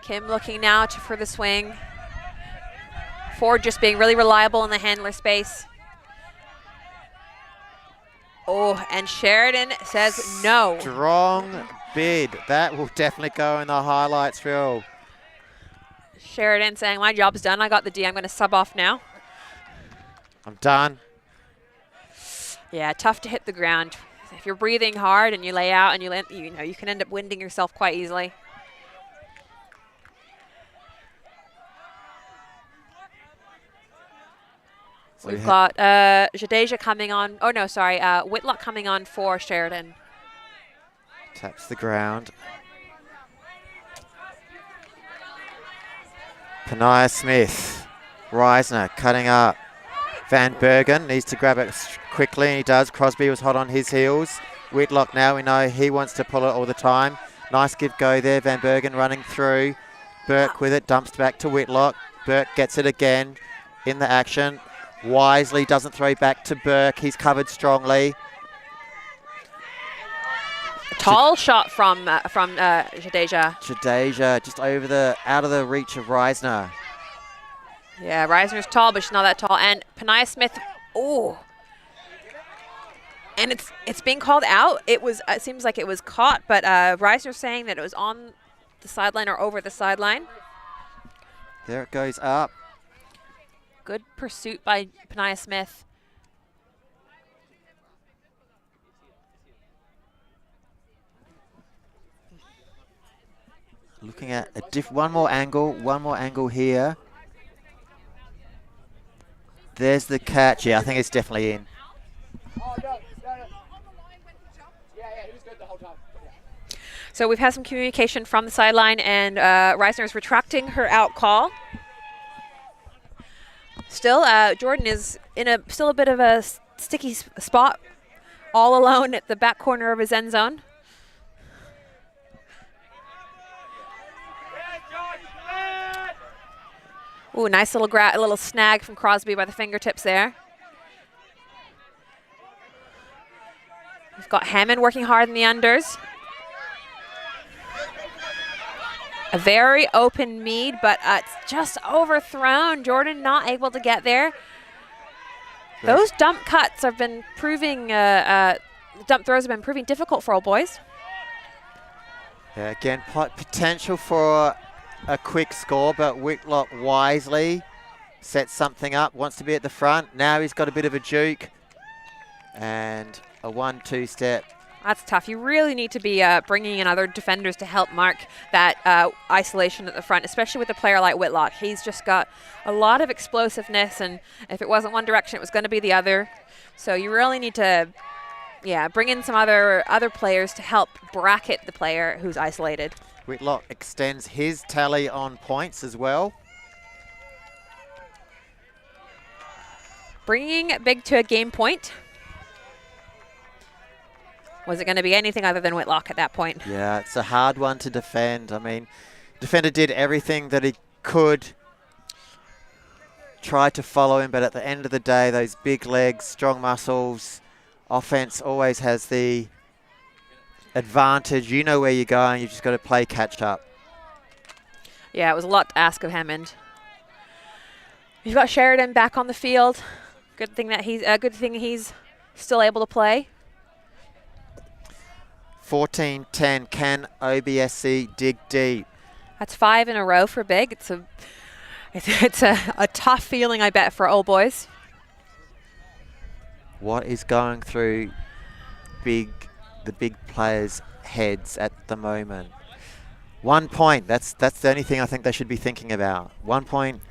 Kim looking now for the swing. Ford just being really reliable in the handler space. Oh, and Sheridan says no. Strong bid. That will definitely go in the highlights reel. Sheridan saying, my job's done. I got the D. I'm going to sub off now. I'm done. Yeah, tough to hit the ground. If you're breathing hard and you lay out and you can end up winding yourself quite easily. So we've got Jadeja coming on. Oh, no, sorry. Whitlock coming on for Sheridan. Taps the ground. Panay Smith. Reisner cutting up. Van Bergen needs to grab it quickly, and he does. Crosby was hot on his heels. Whitlock now, we know he wants to pull it all the time. Nice give go there. Van Bergen running through. Burke with it, dumps back to Whitlock. Burke gets it again in the action. Wisely doesn't throw back to Burke. He's covered strongly. Tall shot from Jadeja. Jadeja just out of the reach of Reisner. Yeah, Reisner's tall, but she's not that tall. And Panay Smith, oh. And it's being called out. It seems like it was caught, but Reisner's saying that it was on the sideline or over the sideline. There it goes up. Good pursuit by Panay Smith. Looking at one more angle here. There's the catch. Yeah, I think it's definitely in. Oh, no. Yeah, he was good the whole time. Yeah. So we've had some communication from the sideline, and Reisner is retracting her out call. Still, Jordan is in still a bit of a sticky spot all alone at the back corner of his end zone. Ooh, nice little snag from Crosby by the fingertips there. We've got Hammond working hard in the unders. A very open Mead, but it's just overthrown. Jordan not able to get there. Those dump cuts have been proving, dump throws have been proving difficult for Old Boys. Yeah, again, potential for a quick score, but Whitlock wisely sets something up, wants to be at the front. Now he's got a bit of a juke and a 1-2 step. That's tough. You really need to be bringing in other defenders to help mark that isolation at the front, especially with a player like Whitlock. He's just got a lot of explosiveness, and if it wasn't one direction, it was going to be the other. So you really need to, bring in some other players to help bracket the player who's isolated. Whitlock extends his tally on points as well. Bringing Big to a game point. Was it going to be anything other than Whitlock at that point? Yeah, it's a hard one to defend. I mean, defender did everything that he could, try to follow him, but at the end of the day, those big legs, strong muscles, offense always has the advantage. You know where you're going. You've just got to play catch up. Yeah, it was a lot to ask of Hammond. You've got Sheridan back on the field. Good thing he's still able to play. 14-10. Can OBSC dig deep? That's 5 in a row for Big. It's a tough feeling, I bet, for Old Boys. What is going through the big players' heads at the moment? 1 point. That's the only thing I think they should be thinking about. 1 point.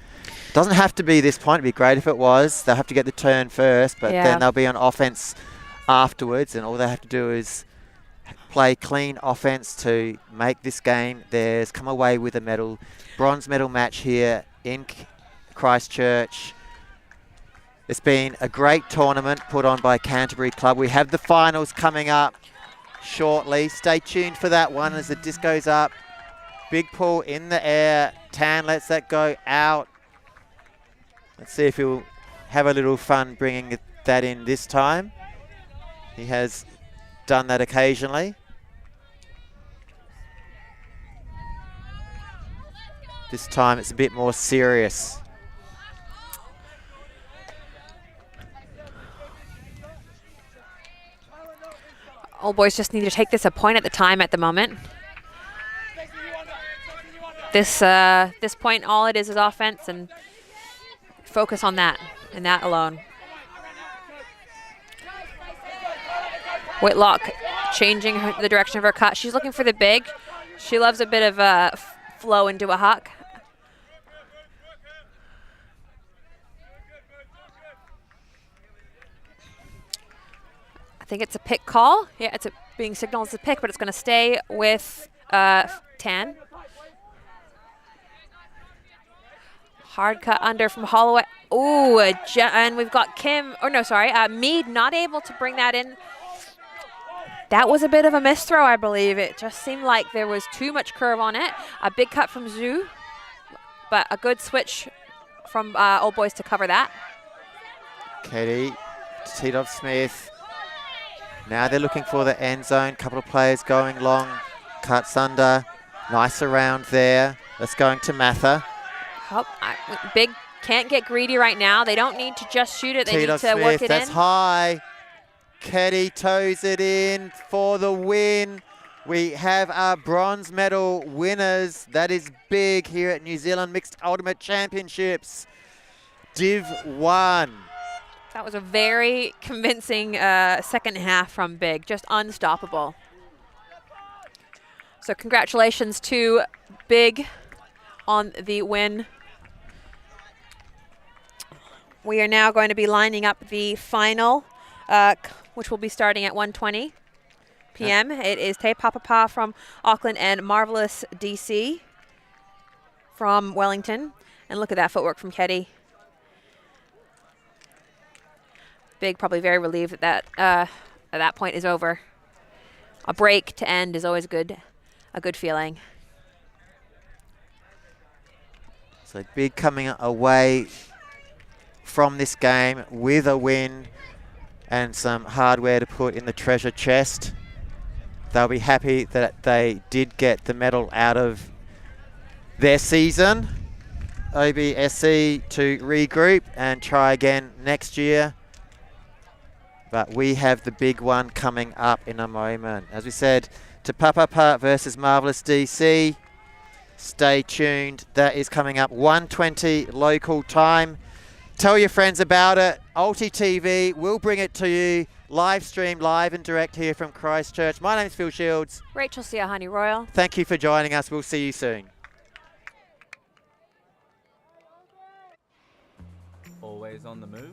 Doesn't have to be this point. It'd be great if it was. They'll have to get the turn first, but then they'll be on offense afterwards, and all they have to do is play clean offense to make this game theirs, come away with a medal. Bronze medal match here in Christchurch. It's been a great tournament put on by Canterbury Club. We have the finals coming up shortly. Stay tuned for that one as the disc goes up. Big pull in the air. Tan lets that go out. Let's see if he'll have a little fun bringing that in this time. He has done that occasionally. This time it's a bit more serious. Old Boys just need to take this a point at the time at the moment. This point, all it is offense, and focus on that and that alone. Whitlock changing the direction of her cut. She's looking for the big. She loves a bit of a flow into a huck. I think it's a pick call. Yeah, it's being signaled as a pick, but it's going to stay with Tan. Hard cut under from Holloway. Ooh, and we've got Mead not able to bring that in. That was a bit of a misthrow, I believe. It just seemed like there was too much curve on it. A big cut from Zhu, but a good switch from Old Boys to cover that. Katie, Titov-Smith. Now they're looking for the end zone. Couple of players going long. Cuts under. Nice around there. That's going to Mather. Big can't get greedy right now. They don't need to just shoot it. They need to work it that's in. High. Keddy toes it in for the win. We have our bronze medal winners. That is big here at New Zealand Mixed Ultimate Championships. Div 1. That was a very convincing second half from Big. Just unstoppable. So congratulations to Big on the win. We are now going to be lining up the final, which will be starting at 1:20 p.m. It is Te Papapa from Auckland and Marvelous DC from Wellington. And look at that footwork from Keddy. Big probably very relieved that at that point is over. A break to end is always a good feeling. So big coming away from this game with a win and some hardware to put in the treasure chest. They'll be happy that they did get the medal out of their season. OBSC to regroup and try again next year. But we have the big one coming up in a moment. As we said, Te Papapa versus Marvellous DC. Stay tuned. That is coming up 1:20 local time. Tell your friends about it. ULTI.TV will bring it to you. Live stream, live and direct here from Christchurch. My name is Phil Shields. Rachel Siahani Royal. Thank you for joining us. We'll see you soon. Always on the move?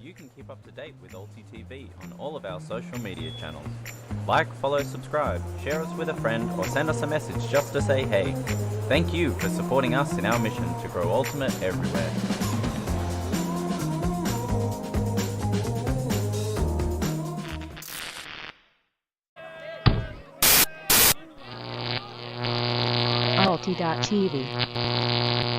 You can keep up to date with ULTI.TV on all of our social media channels. Like, follow, subscribe, share us with a friend, or send us a message just to say hey. Thank you for supporting us in our mission to grow Ultimate everywhere. ULTI.TV